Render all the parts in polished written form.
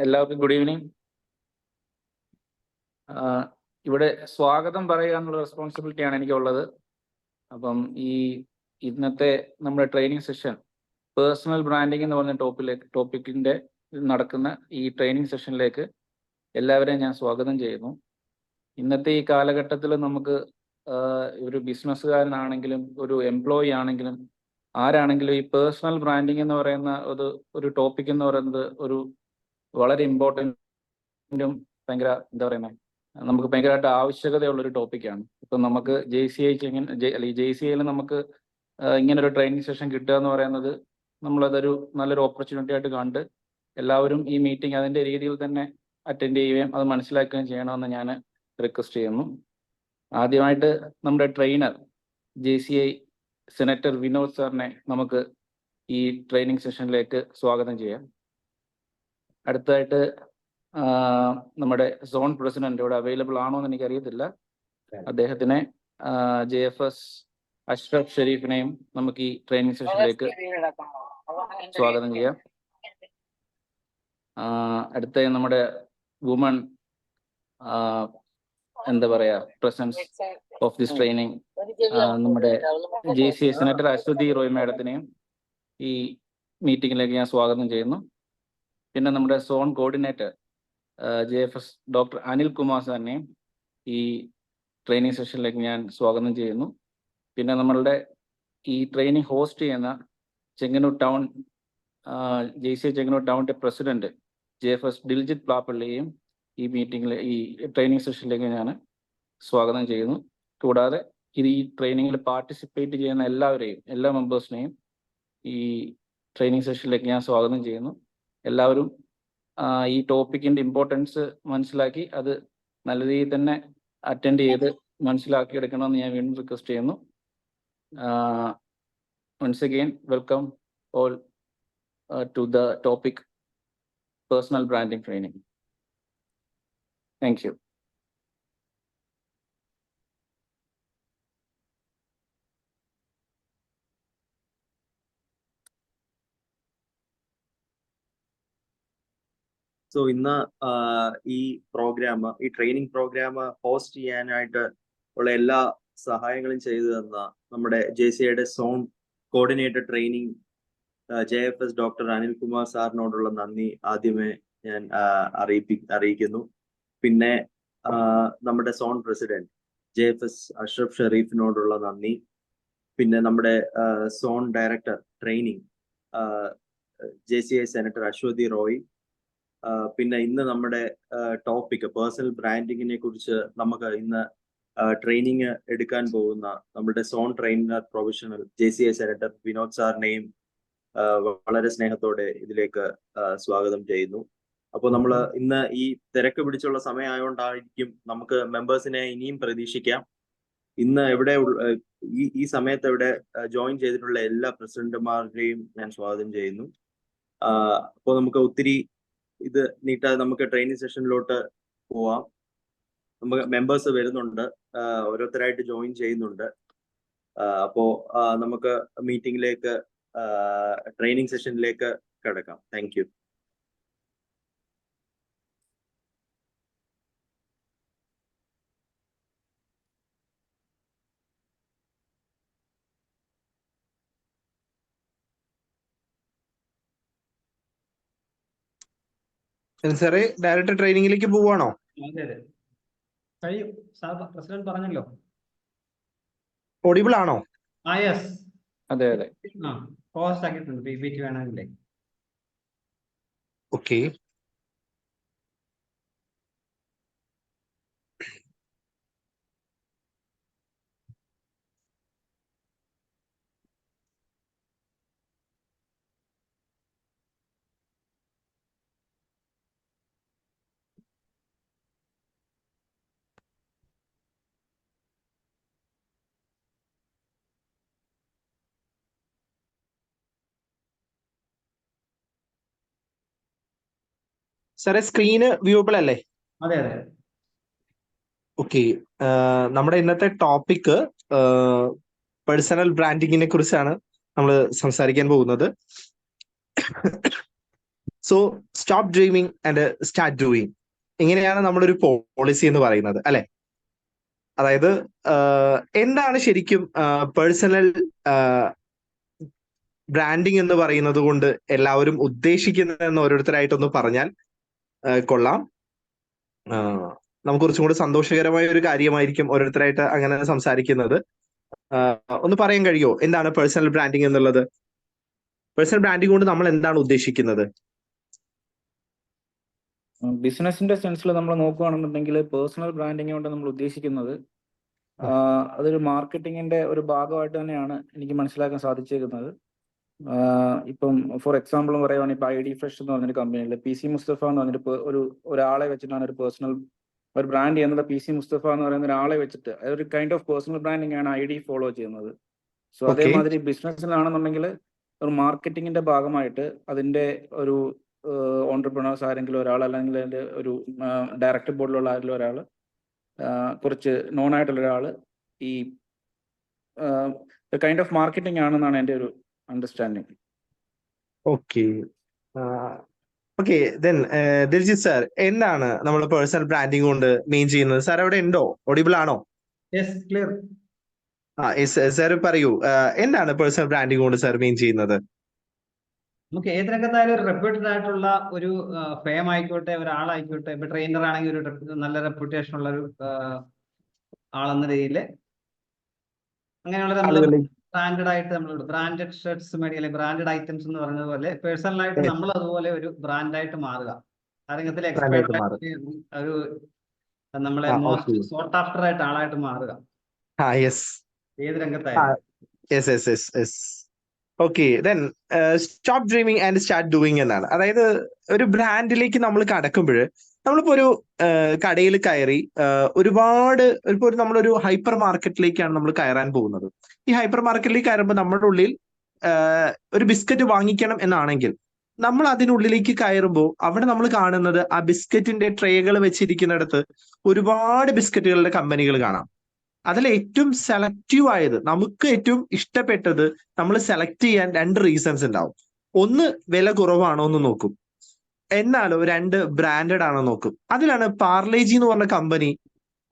എല്ലാവർക്കും good evening. ഇവിടെ സ്വാഗതം പറയുക എന്നുള്ള റെസ്പോൺസിബിലിറ്റിയാണ് എനിക്കുള്ളത്. അപ്പം ഇന്നത്തെ നമ്മുടെ ട്രെയിനിങ് സെഷൻ പേഴ്സണൽ ബ്രാൻഡിങ് എന്ന് പറഞ്ഞ ടോപ്പിക്കിൻ്റെ നടക്കുന്ന ഈ ട്രെയിനിങ് സെഷനിലേക്ക് എല്ലാവരെയും ഞാൻ സ്വാഗതം ചെയ്യുന്നു. ഇന്നത്തെ ഈ കാലഘട്ടത്തിൽ നമുക്ക് ഒരു ബിസിനസ്സുകാരനാണെങ്കിലും ഒരു എംപ്ലോയി ആണെങ്കിലും ആരാണെങ്കിലും ഈ പേഴ്സണൽ ബ്രാൻഡിങ് എന്ന് പറയുന്ന ഒരു ടോപ്പിക് എന്ന് പറയുന്നത് ഒരു വളരെ ഇമ്പോർട്ടൻറ്റും ഭയങ്കര എന്താ പറയുന്നത് നമുക്ക് ഭയങ്കരമായിട്ട് ആവശ്യകതയുള്ളൊരു ടോപ്പിക്കാണ്. ഇപ്പം നമുക്ക് JCIയിൽ നമുക്ക് ഇങ്ങനൊരു ട്രെയിനിങ് സെഷൻ കിട്ടുക എന്ന് പറയുന്നത് നമ്മളതൊരു നല്ലൊരു ഓപ്പർച്യൂണിറ്റി ആയിട്ട് കണ്ട് എല്ലാവരും ഈ മീറ്റിംഗ് അതിൻ്റെ രീതിയിൽ തന്നെ അറ്റൻഡ് ചെയ്യുകയും അത് മനസ്സിലാക്കുകയും ചെയ്യണമെന്ന് ഞാൻ റിക്വസ്റ്റ് ചെയ്യുന്നു. ആദ്യമായിട്ട് നമ്മുടെ ട്രെയിനർ JCI സെനറ്റർ വിനോദ് സാറിനെ നമുക്ക് ഈ ട്രെയിനിങ് സെഷനിലേക്ക് സ്വാഗതം ചെയ്യാം. അടുത്തതായിട്ട് നമ്മുടെ സോൺ പ്രസിഡന്റ് ഇവിടെ അവൈലബിൾ ആണോ എന്ന് എനിക്കറിയത്തില്ല. അദ്ദേഹത്തിനെ JFS അഷ്റഫ് ഷെരീഫിനെയും നമുക്ക് ഈ ട്രെയിനിങ് സെഷനിലേക്ക് സ്വാഗതം ചെയ്യാം. അടുത്ത നമ്മുടെ വുമൺ എന്താ പറയാ പ്രസൻസ് ഓഫ് ദിസ് ട്രെയിനിങ് നമ്മുടെ JCI സെനറ്റർ അശ്വതി റോയ് മാഡത്തിനെയും ഈ മീറ്റിംഗിലേക്ക് ഞാൻ സ്വാഗതം ചെയ്യുന്നു. പിന്നെ നമ്മുടെ zone coordinator JFS doctor Anil Kumar സാറിനെയും ഈ ട്രെയിനിങ് സെഷനിലേക്ക് ഞാൻ സ്വാഗതം ചെയ്യുന്നു. പിന്നെ നമ്മളുടെ ഈ ട്രെയിനിങ് ഹോസ്റ്റ് ചെയ്യുന്ന ചെങ്ങന്നൂർ ടൗൺ JCI ചെങ്ങന്നൂർ ടൗണിൻ്റെ പ്രസിഡന്റ് JFS ദിൽജിത്ത് പ്ലാപ്പള്ളിയെയും ഈ മീറ്റിംഗിൽ ഈ ട്രെയിനിങ് സെഷനിലേക്ക് ഞാൻ സ്വാഗതം ചെയ്യുന്നു. കൂടാതെ ഈ ട്രെയിനിങ്ങിൽ പാർട്ടിസിപ്പേറ്റ് ചെയ്യുന്ന എല്ലാ മെമ്പേഴ്സിനെയും ഈ ട്രെയിനിങ് സെഷനിലേക്ക് ഞാൻ സ്വാഗതം ചെയ്യുന്നു. എല്ലാവരും ഈ ടോപ്പിക്കിൻ്റെ ഇമ്പോർട്ടൻസ് മനസ്സിലാക്കി അത് നല്ല രീതിയിൽ തന്നെ അറ്റൻഡ് ചെയ്ത് മനസ്സിലാക്കിയെടുക്കണമെന്ന് ഞാൻ വീണ്ടും റിക്വസ്റ്റ് ചെയ്യുന്നു. Once again welcome all to the topic personal branding training. Thank you. So ഇന്ന് ഈ ട്രെയിനിങ് പ്രോഗ്രാം ഹോസ്റ്റ് ചെയ്യാനായിട്ട് ഉള്ള എല്ലാ സഹായങ്ങളും ചെയ്തു തന്ന നമ്മുടെ JCIയുടെ zone coordinator training JFS doctor Anil Kumar സാറിനോടുള്ള നന്ദി ആദ്യമേ ഞാൻ അറിയിക്കുന്നു. പിന്നെ നമ്മുടെ സോൺ പ്രസിഡന്റ് JFS അഷ്റഫ് ഷെരീഫിനോടുള്ള നന്ദി. പിന്നെ നമ്മുടെ zone director training JCI senator Ashwathi Roy. പിന്നെ ഇന്ന് നമ്മുടെ ടോപ്പിക് പേഴ്സണൽ ബ്രാൻഡിങ്ങിനെ കുറിച്ച് നമുക്ക് ഇന്ന് ട്രെയിനിങ് എടുക്കാൻ പോകുന്ന നമ്മുടെ zone trainer professional JCI senator Vinod സാറിനെയും വളരെ സ്നേഹത്തോടെ ഇതിലേക്ക് സ്വാഗതം ചെയ്യുന്നു. അപ്പോൾ നമ്മൾ ഇന്ന് ഈ തിരക്ക് പിടിച്ചുള്ള സമയമായതുകൊണ്ടായിരിക്കും നമുക്ക് മെമ്പേഴ്സിനെ ഇനിയും പ്രതീക്ഷിക്കാം. ഇന്ന് ഈ സമയത്ത് ഇവിടെ ജോയിൻ ചെയ്തിട്ടുള്ള എല്ലാ പ്രസിഡന്റുമാരുടെയും ഞാൻ സ്വാഗതം ചെയ്യുന്നു. അപ്പോൾ നമുക്ക് ഒത്തിരി ഇത് നീട്ടാതെ നമുക്ക് ട്രെയിനിങ് സെഷനിലോട്ട് പോവാം. നമുക്ക് മെമ്പേഴ്സ് വരുന്നുണ്ട്, ഓരോരുത്തരായിട്ട് ജോയിൻ ചെയ്യുന്നുണ്ട്. അപ്പോൾ നമുക്ക് മീറ്റിംഗിലേക്ക് ട്രെയിനിങ് സെഷനിലേക്ക് കിടക്കാം. Thank you. സാറേ ഡയറക്ടർ ട്രെയിനിങ്ങിലേക്ക് പോവാണോ? കഴിയും. പ്രസിഡന്റ് പറഞ്ഞല്ലോ. ഓഡിബിൾ ആണോ? യെസ്. അതെ അതെ. പോസ്റ്റ് ആക്കിയിട്ടുണ്ട് PPT വേണമെങ്കിലേ. ഓക്കെ. സാറേ സ്ക്രീന് വ്യൂബിൾ അല്ലേ? അതെ അതെ. ഓക്കെ. നമ്മുടെ ഇന്നത്തെ ടോപ്പിക് പേഴ്സണൽ ബ്രാൻഡിങ്ങിനെ കുറിച്ചാണ് നമ്മൾ സംസാരിക്കാൻ പോകുന്നത്. So stop dreaming and start doing. ഇങ്ങനെയാണ് നമ്മുടെ ഒരു പോളിസി എന്ന് പറയുന്നത്, അല്ലെ? അതായത് എന്താണ് ശരിക്കും പേഴ്സണൽ ബ്രാൻഡിങ് എന്ന് പറയുന്നത് കൊണ്ട് എല്ലാവരും ഉദ്ദേശിക്കുന്നതെന്ന് ഓരോരുത്തരായിട്ടൊന്ന് പറഞ്ഞാൽ കൊള്ളാം. നമുക്ക് കുറച്ചും കൂടി സന്തോഷകരമായ ഒരു കാര്യമായിരിക്കും ഓരോരുത്തരായിട്ട് അങ്ങനെ സംസാരിക്കുന്നത്. ഒന്ന് പറയാൻ കഴിയുമോ എന്താണ് പേഴ്സണൽ ബ്രാൻഡിങ് എന്നുള്ളത്? പേഴ്സണൽ ബ്രാൻഡിങ് കൊണ്ട് നമ്മൾ എന്താണ് ഉദ്ദേശിക്കുന്നത്? ബിസിനസിന്റെ സെൻസിൽ നമ്മൾ നോക്കുകയാണെന്നുണ്ടെങ്കിൽ പേഴ്സണൽ ബ്രാൻഡിങ് കൊണ്ട് നമ്മൾ ഉദ്ദേശിക്കുന്നത് അതൊരു മാർക്കറ്റിങ്ങിന്റെ ഒരു ഭാഗമായിട്ട് തന്നെയാണ് എനിക്ക് മനസ്സിലാക്കാൻ സാധിച്ചേക്കുന്നത്. ഇപ്പം ഫോർ എക്സാമ്പിൾ പറയുവാണെങ്കിൽ ഇപ്പൊ ID Fresh എന്ന് പറഞ്ഞൊരു കമ്പനിയിൽ PC മുസ്തഫ എന്ന് പറഞ്ഞൊരു ഒരാളെ വെച്ചിട്ടാണ് ഒരു ബ്രാൻഡ് ചെയ്യുന്നത്. PC മുസ്തഫ എന്ന് പറയുന്ന ഒരാളെ വെച്ചിട്ട് അതൊരു കൈൻഡ് ഓഫ് പേഴ്സണൽ ബ്രാൻഡിങ് ആണ് ID ഫോളോ ചെയ്യുന്നത്. സോ അതേമാതിരി ബിസിനസ്സിലാണെന്നുണ്ടെങ്കിൽ ഒരു മാർക്കറ്റിങ്ങിന്റെ ഭാഗമായിട്ട് അതിന്റെ ഒരു ഓൺടർപ്രണേഴ്സ് ആരെങ്കിലും ഒരാൾ, അല്ലെങ്കിൽ അതിന്റെ ഒരു ഡയറക്ടർ ബോർഡിലുള്ള ആരെങ്കിലും ഒരാൾ, കുറച്ച് നോൺ ആയിട്ടുള്ള ഒരാൾ ഈ കൈൻഡ് ഓഫ് മാർക്കറ്റിംഗ് ആണെന്നാണ് എൻ്റെ ഒരു understanding. Okay okay then Diljith sir, എന്താണ് നമ്മൾ പേഴ്സണൽ ബ്രാൻഡിങ് കൊണ്ട് മെയിൻ ചെയ്യുന്നത്? സാർ അവിടെ ഉണ്ടോ? ഓഡിബിൾ ആണോ? Yes, clear. സാർ പറയൂ, എന്താണ് പേഴ്സണൽ ബ്രാൻഡിങ് കൊണ്ട് സാർ മെയിൻ ചെയ്യുന്നത്? നമുക്ക് ഏത് രംഗത്തായാലും ഒരു റെപ്യൂട്ടഡ് ആയിട്ടുള്ള ഒരു ഫെയിം ആയിക്കോട്ടെ, ഒരാളായിക്കോട്ടെ. ഇപ്പൊ ട്രെയിനർ ആണെങ്കിൽ ഒരു നല്ല റെപ്യൂട്ടേഷൻ ഉള്ള ഒരു ആളെന്ന രീതിയിൽ അങ്ങനെയുള്ള നമ്മൾ ബ്രാൻഡഡ് ആയിട്ട് നമ്മൾ ബ്രാൻഡഡ് ഷർട്ട്സ് മേടിക്കുക, ബ്രാൻഡഡ് ഐറ്റംസ് എന്ന് പറയുന്നത് പോലെ പേഴ്സണലായിട്ട് നമ്മൾ അതുപോലെ ഒരു ബ്രാൻഡായിട്ട് മാറുക. ആ രംഗത്തിൽ എക്സ്പേർട്ട് ഒരു നമ്മളെ മോസ്റ്റ് സോട്ട് ആഫ്റ്റർ ആയിട്ട് ആളായിട്ട് മാറുക ഏത് രംഗത്തായാലും. Okay then stop dreaming and start doing എന്നാണ്. അതായത് ഒരു ബ്രാൻഡിലേക്ക് നമ്മൾ കടക്കുമ്പോൾ, നമ്മളിപ്പോ ഒരു കടയിൽ കയറി ഒരുപാട് ഇപ്പൊ നമ്മളൊരു ഹൈപ്പർ മാർക്കറ്റിലേക്കാണ് നമ്മൾ കയറാൻ പോകുന്നത്. ഈ ഹൈപ്പർ മാർക്കറ്റിലേക്ക് കയറുമ്പോൾ നമ്മുടെ ഉള്ളിൽ ഒരു ബിസ്ക്കറ്റ് വാങ്ങിക്കണം എന്നാണെങ്കിൽ നമ്മൾ അതിനുള്ളിലേക്ക് കയറുമ്പോൾ അവിടെ നമ്മൾ കാണുന്നത് ആ ബിസ്ക്കറ്റിന്റെ ട്രേകൾ വെച്ചിരിക്കുന്നിടത്ത് ഒരുപാട് ബിസ്ക്കറ്റുകളുടെ കമ്പനികൾ കാണാം. അതിൽ ഏറ്റവും സെലക്റ്റീവ് ആയത്, നമുക്ക് ഏറ്റവും ഇഷ്ടപ്പെട്ടത് നമ്മൾ സെലക്ട് ചെയ്യാൻ 2 റീസൺസ് ഉണ്ടാവും. ഒന്ന്, വില കുറവാണോ എന്ന് നോക്കും. എന്നാലോ 2, ബ്രാൻഡഡ് ആണോ നോക്കും. അതിലാണ് പാർലേജി എന്ന് പറഞ്ഞ കമ്പനി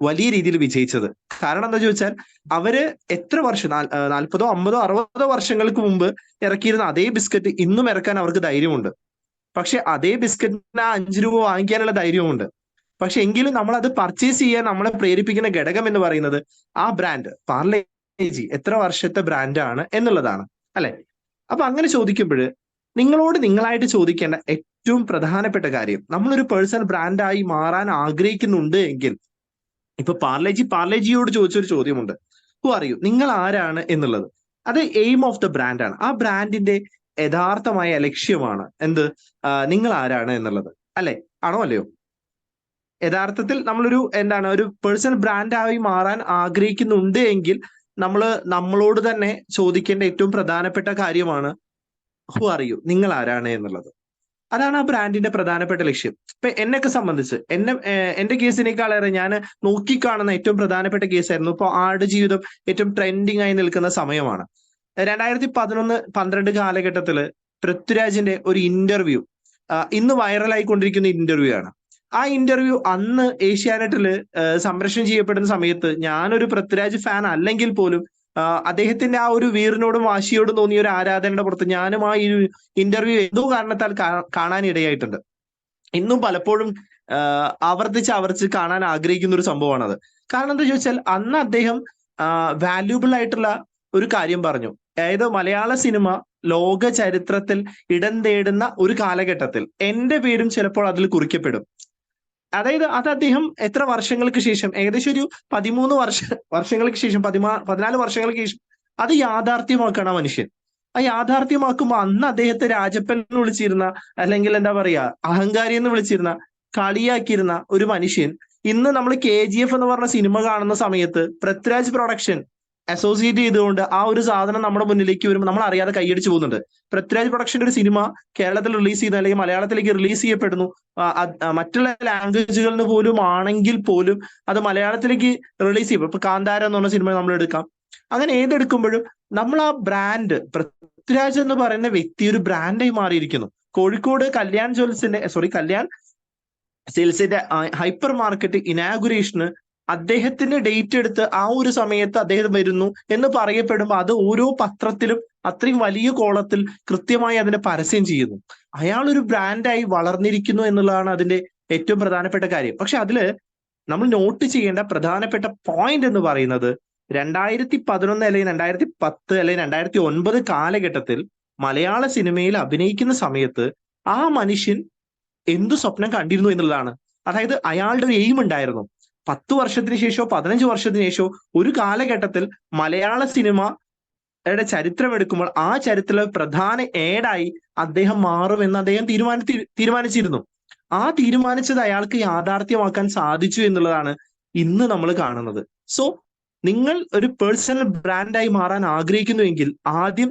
വലിയ രീതിയിൽ വിജയിച്ചത്. കാരണം എന്താ ചോദിച്ചാൽ, അവര് എത്ര വർഷം 40, 50, 60 വർഷങ്ങൾക്ക് മുമ്പ് ഇറക്കിയിരുന്ന അതേ ബിസ്ക്കറ്റ് ഇന്നും ഇറക്കാൻ അവർക്ക് ധൈര്യമുണ്ട്. പക്ഷെ അതേ ബിസ്ക്കറ്റിന് 5 രൂപ വാങ്ങിക്കാനുള്ള ധൈര്യമുണ്ട്. പക്ഷെ എങ്കിലും നമ്മൾ അത് പർച്ചേസ് ചെയ്യാൻ നമ്മളെ പ്രേരിപ്പിക്കുന്ന ഘടകം എന്ന് പറയുന്നത് ആ ബ്രാൻഡ് പാർലേജി എത്ര വർഷത്തെ ബ്രാൻഡാണ് എന്നുള്ളതാണ്, അല്ലെ? അപ്പൊ അങ്ങനെ ചോദിക്കുമ്പോൾ നിങ്ങളായിട്ട് ചോദിക്കേണ്ട ഏറ്റവും പ്രധാനപ്പെട്ട കാര്യം, നമ്മളൊരു പേഴ്സണൽ ബ്രാൻഡായി മാറാൻ ആഗ്രഹിക്കുന്നുണ്ട് എങ്കിൽ, ഇപ്പൊ പാർലേജിയോട് ചോദിച്ചൊരു ചോദ്യമുണ്ട്, ഹു ആർ യു, നിങ്ങൾ ആരാണ് എന്നുള്ളത്. അത് എയിം ഓഫ് ദ ബ്രാൻഡാണ്. ആ ബ്രാൻഡിന്റെ യഥാർത്ഥമായ ലക്ഷ്യമാണ് എന്ത്? നിങ്ങൾ ആരാണ് എന്നുള്ളത്, അല്ലെ? ആണോ അല്ലയോ? യഥാർത്ഥത്തിൽ നമ്മളൊരു ഒരു പേഴ്സണൽ ബ്രാൻഡായി മാറാൻ ആഗ്രഹിക്കുന്നുണ്ട് എങ്കിൽ നമ്മളോട് തന്നെ ചോദിക്കേണ്ട ഏറ്റവും പ്രധാനപ്പെട്ട കാര്യമാണ് ഹു ആർ യു, നിങ്ങൾ ആരാണ് എന്നുള്ളത്. അതാണ് ആ ബ്രാൻഡിന്റെ പ്രധാനപ്പെട്ട ലക്ഷ്യം. ഇപ്പൊ എന്നെയൊക്കെ സംബന്ധിച്ച് എന്റെ കേസിനേക്കാളേറെ ഞാൻ നോക്കിക്കാണുന്ന ഏറ്റവും പ്രധാനപ്പെട്ട കേസായിരുന്നു ഇപ്പൊ ആടുജീവിതം ഏറ്റവും ട്രെൻഡിങ് ആയി നിൽക്കുന്ന സമയമാണ്. 2011-12 കാലഘട്ടത്തില് പൃഥ്വിരാജിന്റെ ഒരു ഇന്റർവ്യൂ ഇന്ന് വൈറലായിക്കൊണ്ടിരിക്കുന്ന ഇന്റർവ്യൂ ആണ്. ആ ഇന്റർവ്യൂ അന്ന് ഏഷ്യാനെറ്റില് സംപ്രേഷണം ചെയ്യപ്പെടുന്ന സമയത്ത് ഞാനൊരു പൃഥ്വിരാജ് ഫാൻ അല്ലെങ്കിൽ പോലും അദ്ദേഹത്തിന്റെ ആ ഒരു വീറിനോടും വാശിയോടും തോന്നിയ ഒരു ആരാധനയുടെ പുറത്ത് ഞാനും ആ ഈ ഇന്റർവ്യൂ എന്തോ കാരണത്താൽ കാണാൻ ഇടയായിട്ടുണ്ട്. ഇന്നും പലപ്പോഴും ആവർത്തിച്ച് കാണാൻ ആഗ്രഹിക്കുന്ന ഒരു സംഭവമാണത്. കാരണം എന്താ ചോദിച്ചാൽ, അന്ന് അദ്ദേഹം വാല്യൂബിൾ ആയിട്ടുള്ള ഒരു കാര്യം പറഞ്ഞു. അതായത് മലയാള സിനിമ ലോക ചരിത്രത്തിൽ ഇടം തേടുന്ന ഒരു കാലഘട്ടത്തിൽ എന്റെ പേരും ചിലപ്പോൾ അതിൽ കുറിക്കപ്പെടും. അതായത് അത് അദ്ദേഹം എത്ര വർഷങ്ങൾക്ക് ശേഷം, ഏകദേശം ഒരു 13 വർഷങ്ങൾക്ക് ശേഷം 14 വർഷങ്ങൾക്ക് ശേഷം അത് യാഥാർത്ഥ്യമാക്കണം മനുഷ്യൻ. ആ യാഥാർത്ഥ്യമാക്കുമ്പോൾ അന്ന് അദ്ദേഹത്തെ രാജപ്പൻ എന്ന് വിളിച്ചിരുന്ന, അല്ലെങ്കിൽ എന്താ പറയാ, അഹങ്കാരി എന്ന് വിളിച്ചിരുന്ന, കളിയാക്കിയിരുന്ന ഒരു മനുഷ്യൻ ഇന്ന് നമ്മൾ KGF എന്ന് പറഞ്ഞ സിനിമ കാണുന്ന സമയത്ത് പൃഥ്വിരാജ് പ്രൊഡക്ഷൻ അസോസിയേറ്റ് ചെയ്തുകൊണ്ട് ആ ഒരു സാധനം നമ്മുടെ മുന്നിലേക്ക് വരുമ്പോൾ നമ്മൾ അറിയാതെ കൈയടിച്ചു പോകുന്നുണ്ട്. പൃഥ്വിരാജ് പ്രൊഡക്ഷന്റെ ഒരു സിനിമ കേരളത്തിൽ റിലീസ് ചെയ്യുന്ന, അല്ലെങ്കിൽ മലയാളത്തിലേക്ക് റിലീസ് ചെയ്യപ്പെടുന്നു, മറ്റുള്ള ലാംഗ്വേജുകളിൽ പോലും ആണെങ്കിൽ പോലും അത് മലയാളത്തിലേക്ക് റിലീസ് ചെയ്യും. ഇപ്പൊ കാന്താര എന്ന് പറഞ്ഞ സിനിമ നമ്മൾ എടുക്കാം. അങ്ങനെ ഏതെടുക്കുമ്പോഴും നമ്മൾ ആ ബ്രാൻഡ്, പൃഥ്വിരാജ് എന്ന് പറയുന്ന വ്യക്തി ഒരു ബ്രാൻഡായി മാറിയിരിക്കുന്നു. കോഴിക്കോട് കല്യാൺ ജ്വൽസിന്റെ കല്യാൺ സെയിൽസിന്റെ ഹൈപ്പർ മാർക്കറ്റ് ഇനാഗുറേഷന് അദ്ദേഹത്തിന്റെ ഡേറ്റ് എടുത്ത് ആ ഒരു സമയത്ത് അദ്ദേഹം വരുന്നു എന്ന് പറയപ്പെടുമ്പോൾ അത് ഓരോ പത്രത്തിലും അത്രയും വലിയ കോളത്തിൽ കൃത്യമായി അതിനെ പരസ്യം ചെയ്യുന്നു. അയാൾ ഒരു ബ്രാൻഡായി വളർന്നിരിക്കുന്നു എന്നുള്ളതാണ് അതിന്റെ ഏറ്റവും പ്രധാനപ്പെട്ട കാര്യം. പക്ഷെ അതില് നമ്മൾ നോട്ട് ചെയ്യേണ്ട പ്രധാനപ്പെട്ട പോയിന്റ് എന്ന് പറയുന്നത് 2011 അല്ലെങ്കിൽ 2010 അല്ലെങ്കിൽ 2009 കാലഘട്ടത്തിൽ മലയാള സിനിമയിൽ അഭിനയിക്കുന്ന സമയത്ത് ആ മനുഷ്യൻ എന്തു സ്വപ്നം കണ്ടിരുന്നു എന്നുള്ളതാണ്. അതായത് അയാളുടെ ഒരു എയിം ഉണ്ടായിരുന്നു. 10 വർഷത്തിന് ശേഷമോ 15 വർഷത്തിന് ശേഷമോ ഒരു കാലഘട്ടത്തിൽ മലയാള സിനിമയുടെ ചരിത്രം എടുക്കുമ്പോൾ ആ ചരിത്രത്തിലെ പ്രധാന ഏടായി അദ്ദേഹം മാറുമെന്ന് അദ്ദേഹം തീരുമാനിച്ചിരുന്നു. ആ തീരുമാനിച്ചത് അയാൾക്ക് യാഥാർത്ഥ്യമാക്കാൻ സാധിച്ചു എന്നുള്ളതാണ് ഇന്ന് നമ്മൾ കാണുന്നത്. സോ നിങ്ങൾ ഒരു പേഴ്സണൽ ബ്രാൻഡായി മാറാൻ ആഗ്രഹിക്കുന്നുവെങ്കിൽ ആദ്യം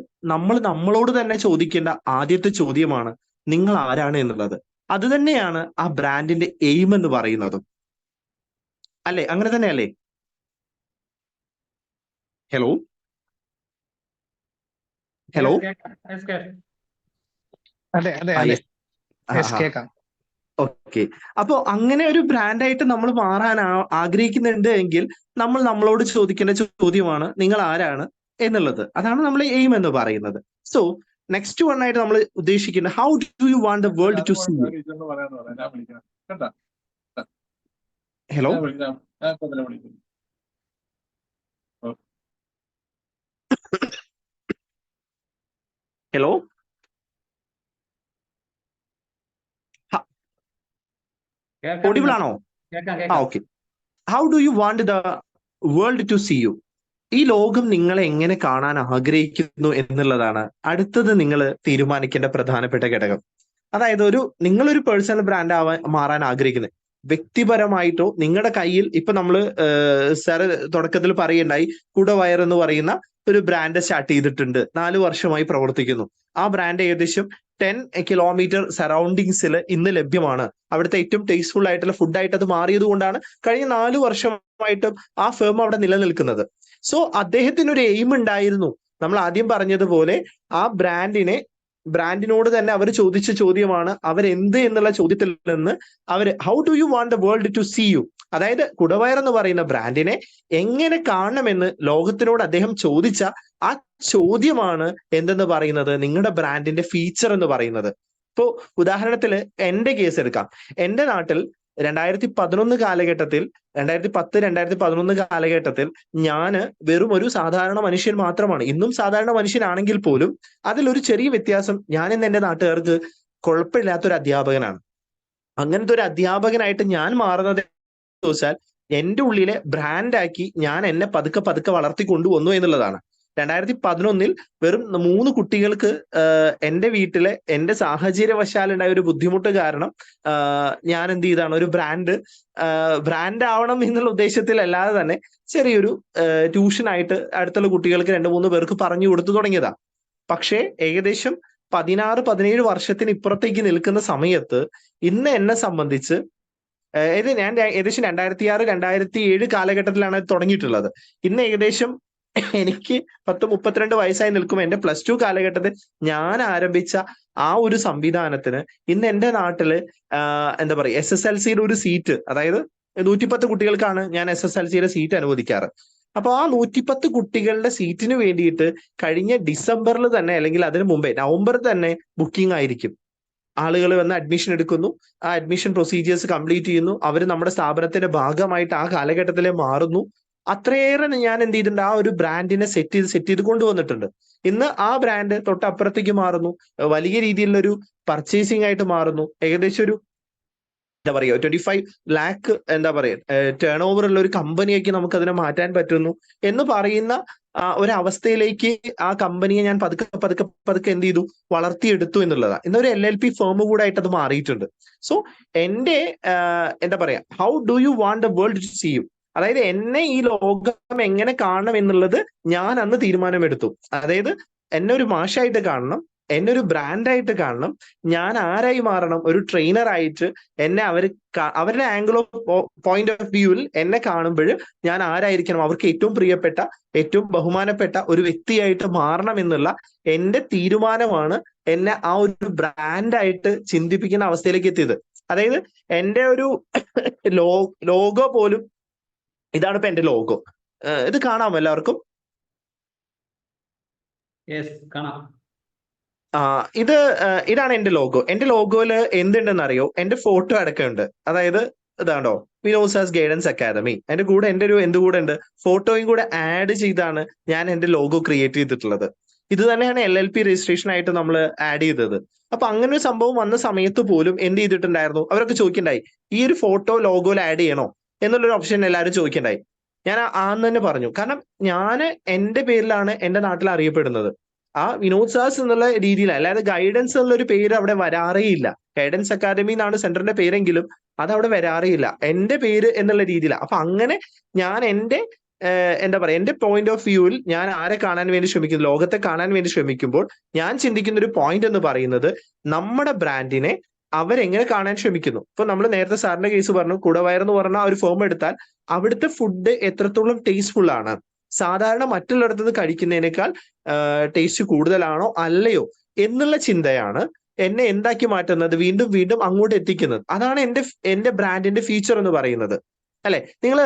നമ്മളോട് തന്നെ ചോദിക്കേണ്ട ആദ്യത്തെ ചോദ്യമാണ് നിങ്ങൾ ആരാണ് എന്നുള്ളത്. അത് തന്നെയാണ് ആ ബ്രാൻഡിന്റെ എയിം എന്ന് പറയുന്നതും. അല്ലെ? അങ്ങനെ തന്നെയല്ലേ? ഹലോ ഹലോ അതെ അതെ അതെ Yes, കേൾക്കാം. ഓക്കെ. അപ്പോ അങ്ങനെ ഒരു ബ്രാൻഡായിട്ട് നമ്മൾ മാറാൻ ആഗ്രഹിക്കുന്നുണ്ട് എങ്കിൽ നമ്മൾ നമ്മളോട് ചോദിക്കേണ്ട ചോദ്യമാണ് നിങ്ങൾ ആരാണ് എന്നുള്ളത്. അതാണ് നമ്മൾ എയിം എന്ന് പറയുന്നത്. സോ നെക്സ്റ്റ് വൺ ആയിട്ട് നമ്മൾ ഉദ്ദേശിക്കുന്നത് how do you want the world to see you. Hello hello audible ആണോ? Okay. How do you want the world to see you. ഈ ലോകം നിങ്ങളെ എങ്ങനെ കാണാൻ ആഗ്രഹിക്കുന്നു എന്നുള്ളതാണ് അടുത്തത് നിങ്ങൾ തീരുമാനിക്കേണ്ട പ്രധാനപ്പെട്ട ഘടകം. അതായത് നിങ്ങളൊരു പേഴ്സണൽ ബ്രാൻഡ് മാറാൻ ആഗ്രഹിക്കുന്നത് വ്യക്തിപരമായിട്ടോ നിങ്ങളുടെ കയ്യിൽ ഇപ്പൊ നമ്മള് സാറ് തുടക്കത്തിൽ പറയുണ്ടായി കുടവയർ എന്ന് പറയുന്ന ഒരു ബ്രാൻഡ് സ്റ്റാർട്ട് ചെയ്തിട്ടുണ്ട്, 4 വർഷമായി പ്രവർത്തിക്കുന്നു. ആ ബ്രാൻഡ് ഏകദേശം 10 കിലോമീറ്റർ സറൗണ്ടിങ്സിൽ ഇന്ന് ലഭ്യമാണ്. അവിടുത്തെ ഏറ്റവും ടേസ്റ്റ്ഫുൾ ആയിട്ടുള്ള ഫുഡായിട്ട് അത് മാറിയത് കൊണ്ടാണ് കഴിഞ്ഞ 4 വർഷമായിട്ടും ആ ഫേം അവിടെ നിലനിൽക്കുന്നത്. സോ അദ്ദേഹത്തിന് ഒരു എയിം ഉണ്ടായിരുന്നു. നമ്മൾ ആദ്യം പറഞ്ഞതുപോലെ ആ ബ്രാൻഡിനോട് തന്നെ അവർ ചോദിച്ച ചോദ്യമാണ് അവരെന്ത് എന്നുള്ള ചോദ്യത്തിൽ നിന്ന് how do you want the world to see you, അതായത് കുടവയർ എന്ന് പറയുന്ന ബ്രാൻഡിനെ എങ്ങനെ കാണണമെന്ന് ലോകത്തിനോട് അദ്ദേഹം ചോദിച്ച ആ ചോദ്യമാണ് എന്തെന്ന് പറയുന്നത് നിങ്ങളുടെ ബ്രാൻഡിന്റെ ഫീച്ചർ എന്ന് പറയുന്നത്. ഇപ്പോ ഉദാഹരണത്തിന് എന്റെ കേസ് എടുക്കാം. എന്റെ നാട്ടിൽ 2011 കാലഘട്ടത്തിൽ 2010-2011 കാലഘട്ടത്തിൽ ഞാന് വെറും ഒരു സാധാരണ മനുഷ്യൻ മാത്രമാണ്. ഇന്നും സാധാരണ മനുഷ്യനാണെങ്കിൽ പോലും അതിലൊരു ചെറിയ വ്യത്യാസം, ഞാൻ ഇന്ന് എന്റെ നാട്ടുകാർക്ക് കുഴപ്പമില്ലാത്തൊരു അധ്യാപകനാണ്. അങ്ങനത്തെ ഒരു അധ്യാപകനായിട്ട് ഞാൻ മാറുന്നത് ചോദിച്ചാൽ എന്റെ ഉള്ളിലെ ബ്രാൻഡാക്കി ഞാൻ എന്നെ പതുക്കെ വളർത്തി കൊണ്ടുവന്നു എന്നുള്ളതാണ്. 2011 വെറും 3 കുട്ടികൾക്ക് എന്റെ വീട്ടിലെ എന്റെ സാഹചര്യവശാലുണ്ടായ ഒരു ബുദ്ധിമുട്ട് കാരണം ഞാൻ എന്ത് ചെയ്താണ് ഒരു ബ്രാൻഡ് ആവണം എന്നുള്ള ഉദ്ദേശത്തിൽ അല്ലാതെ തന്നെ ചെറിയൊരു ട്യൂഷനായിട്ട് അടുത്തുള്ള കുട്ടികൾക്ക് 2-3 പേർക്ക് പറഞ്ഞു കൊടുത്തു തുടങ്ങിയതാ. പക്ഷേ ഏകദേശം 16-17 വർഷത്തിന് ഇപ്പുറത്തേക്ക് നിൽക്കുന്ന സമയത്ത് ഇന്ന് എന്നെ സംബന്ധിച്ച് ഞാൻ ഏകദേശം 2006-2007 കാലഘട്ടത്തിലാണ് തുടങ്ങിയിട്ടുള്ളത്. ഇന്ന് ഏകദേശം എനിക്ക് 10-32 വയസ്സായി നിൽക്കുമ്പോൾ എന്റെ +2 കാലഘട്ടത്തിൽ ഞാൻ ആരംഭിച്ച ആ ഒരു സംവിധാനത്തിന് ഇന്ന് എന്റെ നാട്ടില് എന്താ പറയുക SSLCയുടെ ഒരു സീറ്റ്, അതായത് 110 കുട്ടികൾക്കാണ് ഞാൻ SSLCയുടെ സീറ്റ് അനുവദിക്കാറ്. അപ്പൊ ആ 110 കുട്ടികളുടെ സീറ്റിന് വേണ്ടിയിട്ട് കഴിഞ്ഞ ഡിസംബറിൽ തന്നെ അല്ലെങ്കിൽ അതിന് മുമ്പേ നവംബറിൽ തന്നെ ബുക്കിംഗ് ആയിരിക്കും. ആളുകൾ വന്ന് അഡ്മിഷൻ എടുക്കുന്നു, ആ അഡ്മിഷൻ പ്രൊസീജിയേഴ്സ് കംപ്ലീറ്റ് ചെയ്യുന്നു, അവർ നമ്മുടെ സ്ഥാപനത്തിന്റെ ഭാഗമായിട്ട് ആ കാലഘട്ടത്തിലെ മാറുന്നു. അത്രയേറെ ഞാൻ എന്ത് ചെയ്തിട്ടുണ്ട്, ആ ഒരു ബ്രാൻഡിനെ സെറ്റ് ചെയ്ത് കൊണ്ടുവന്നിട്ടുണ്ട്. ഇന്ന് ആ ബ്രാൻഡ് തൊട്ടപ്പുറത്തേക്ക് മാറുന്നു, വലിയ രീതിയിലുള്ള ഒരു പർച്ചേസിംഗ് ആയിട്ട് മാറുന്നു. ഏകദേശം ഒരു എന്താ പറയുക 25 lakh എന്താ പറയുക ടേൺ ഓവർ ഉള്ള ഒരു കമ്പനിയൊക്കെ നമുക്ക് അതിനെ മാറ്റാൻ പറ്റുന്നു എന്ന് പറയുന്ന ഒരവസ്ഥയിലേക്ക് ആ കമ്പനിയെ ഞാൻ പതുക്കെ എന്ത് ചെയ്തു വളർത്തിയെടുത്തു എന്നുള്ളതാണ്. ഇന്നൊരു LLP ഫേം കൂടെ ആയിട്ട് അത് മാറിയിട്ടുണ്ട്. സോ എന്റെ എന്താ പറയാ how do you want the world to see you, അതായത് എന്നെ ഈ ലോകം എങ്ങനെ കാണണം എന്നുള്ളത് ഞാൻ അന്ന് തീരുമാനമെടുത്തു. അതായത് എന്നെ ഒരു മാഷായിട്ട് കാണണം, എന്നെ ഒരു ബ്രാൻഡായിട്ട് കാണണം, ഞാൻ ആരായി മാറണം, ഒരു ട്രെയിനർ ആയിട്ട് എന്നെ അവരുടെ ആംഗിൾ ഓഫ് പോയിന്റ് ഓഫ് വ്യൂവിൽ എന്നെ കാണുമ്പോൾ ഞാൻ ആരായിരിക്കണം, അവർക്ക് ഏറ്റവും പ്രിയപ്പെട്ട ഏറ്റവും ബഹുമാനപ്പെട്ട ഒരു വ്യക്തിയായിട്ട് മാറണം എന്നുള്ള എന്റെ തീരുമാനമാണ് എന്നെ ആ ഒരു ബ്രാൻഡായിട്ട് ചിന്തിപ്പിക്കുന്ന അവസ്ഥയിലേക്ക് എത്തിയത്. അതായത് എന്റെ ഒരു ലോഗോ പോലും, ഇതാണ് ഇപ്പൊ എന്റെ ലോഗോ. ഇത് കാണാമോ എല്ലാവർക്കും? കാണാം. ഇതാണ് എന്റെ ലോഗോ. എന്റെ ലോഗോയില് എന്തുണ്ടെന്ന് അറിയോ? എന്റെ ഫോട്ടോ അടക്കമുണ്ട്. അതായത് ഇതാണോ, വിനോദ് ഗൈഡൻസ് അക്കാദമി. എന്റെ കൂടെ എന്റെ ഒരു എന്തുകൂടെ ഉണ്ട്, ഫോട്ടോയും കൂടെ ആഡ് ചെയ്താണ് ഞാൻ എന്റെ ലോഗോ ക്രിയേറ്റ് ചെയ്തിട്ടുള്ളത്. ഇത് തന്നെയാണ് LLP രജിസ്ട്രേഷൻ ആയിട്ട് നമ്മൾ ആഡ് ചെയ്തത്. അപ്പൊ അങ്ങനെ ഒരു സംഭവം വന്ന സമയത്ത് പോലും എന്ത് ചെയ്തിട്ടുണ്ടായിരുന്നു, അവരൊക്കെ ചോദിക്കണ്ടായി ഈ ഒരു ഫോട്ടോ ലോഗോയിൽ ആഡ് ചെയ്യണോ എന്നുള്ളൊരു ഓപ്ഷൻ എല്ലാവരും ചോദിക്കണ്ടായി. ഞാൻ ആന്ന് തന്നെ പറഞ്ഞു. കാരണം ഞാൻ എന്റെ പേരിലാണ് എന്റെ നാട്ടിൽ അറിയപ്പെടുന്നത്. ആ വിനോദ് സാസ് എന്നുള്ള രീതിയിൽ, അല്ലാതെ ഗൈഡൻസ് എന്നുള്ള ഒരു പേര് അവിടെ വരാറേയില്ല. ഗൈഡൻസ് അക്കാദമി എന്നാണ് സെന്ററിന്റെ പേരെങ്കിലും അത് അവിടെ വരാറേയില്ല. എന്റെ പേര് എന്നുള്ള രീതിയിലാണ്. അപ്പൊ അങ്ങനെ ഞാൻ എന്റെ എന്താ പറയാ, എന്റെ പോയിന്റ് ഓഫ് വ്യൂവിൽ ഞാൻ ആരെ കാണാൻ വേണ്ടി ശ്രമിക്കുന്നു, ലോകത്തെ കാണാൻ വേണ്ടി ശ്രമിക്കുമ്പോൾ ഞാൻ ചിന്തിക്കുന്ന ഒരു പോയിന്റ് എന്ന് പറയുന്നത് നമ്മുടെ ബ്രാൻഡിനെ അവരെങ്ങനെ കാണാൻ ശ്രമിക്കുന്നു. ഇപ്പൊ നമ്മൾ നേരത്തെ സാറിന്റെ കേസ് പറഞ്ഞു, കുടവയർ എന്ന് പറഞ്ഞ ഒരു ഫേം എടുത്താൽ അവിടുത്തെ ഫുഡ് എത്രത്തോളം ടേസ്റ്റ്ഫുൾ ആണ്, സാധാരണ മറ്റുള്ളിടത്തുനിന്ന് കഴിക്കുന്നതിനേക്കാൾ ടേസ്റ്റ് കൂടുതലാണോ അല്ലയോ എന്നുള്ള ചിന്തയാണ് എന്നെ എന്താക്കി മാറ്റുന്നത്, വീണ്ടും വീണ്ടും അങ്ങോട്ട് എത്തിക്കുന്നത്. അതാണ് എന്റെ ബ്രാൻഡിന്റെ ഫീച്ചർ എന്ന് പറയുന്നത്. അല്ലെ, നിങ്ങൾ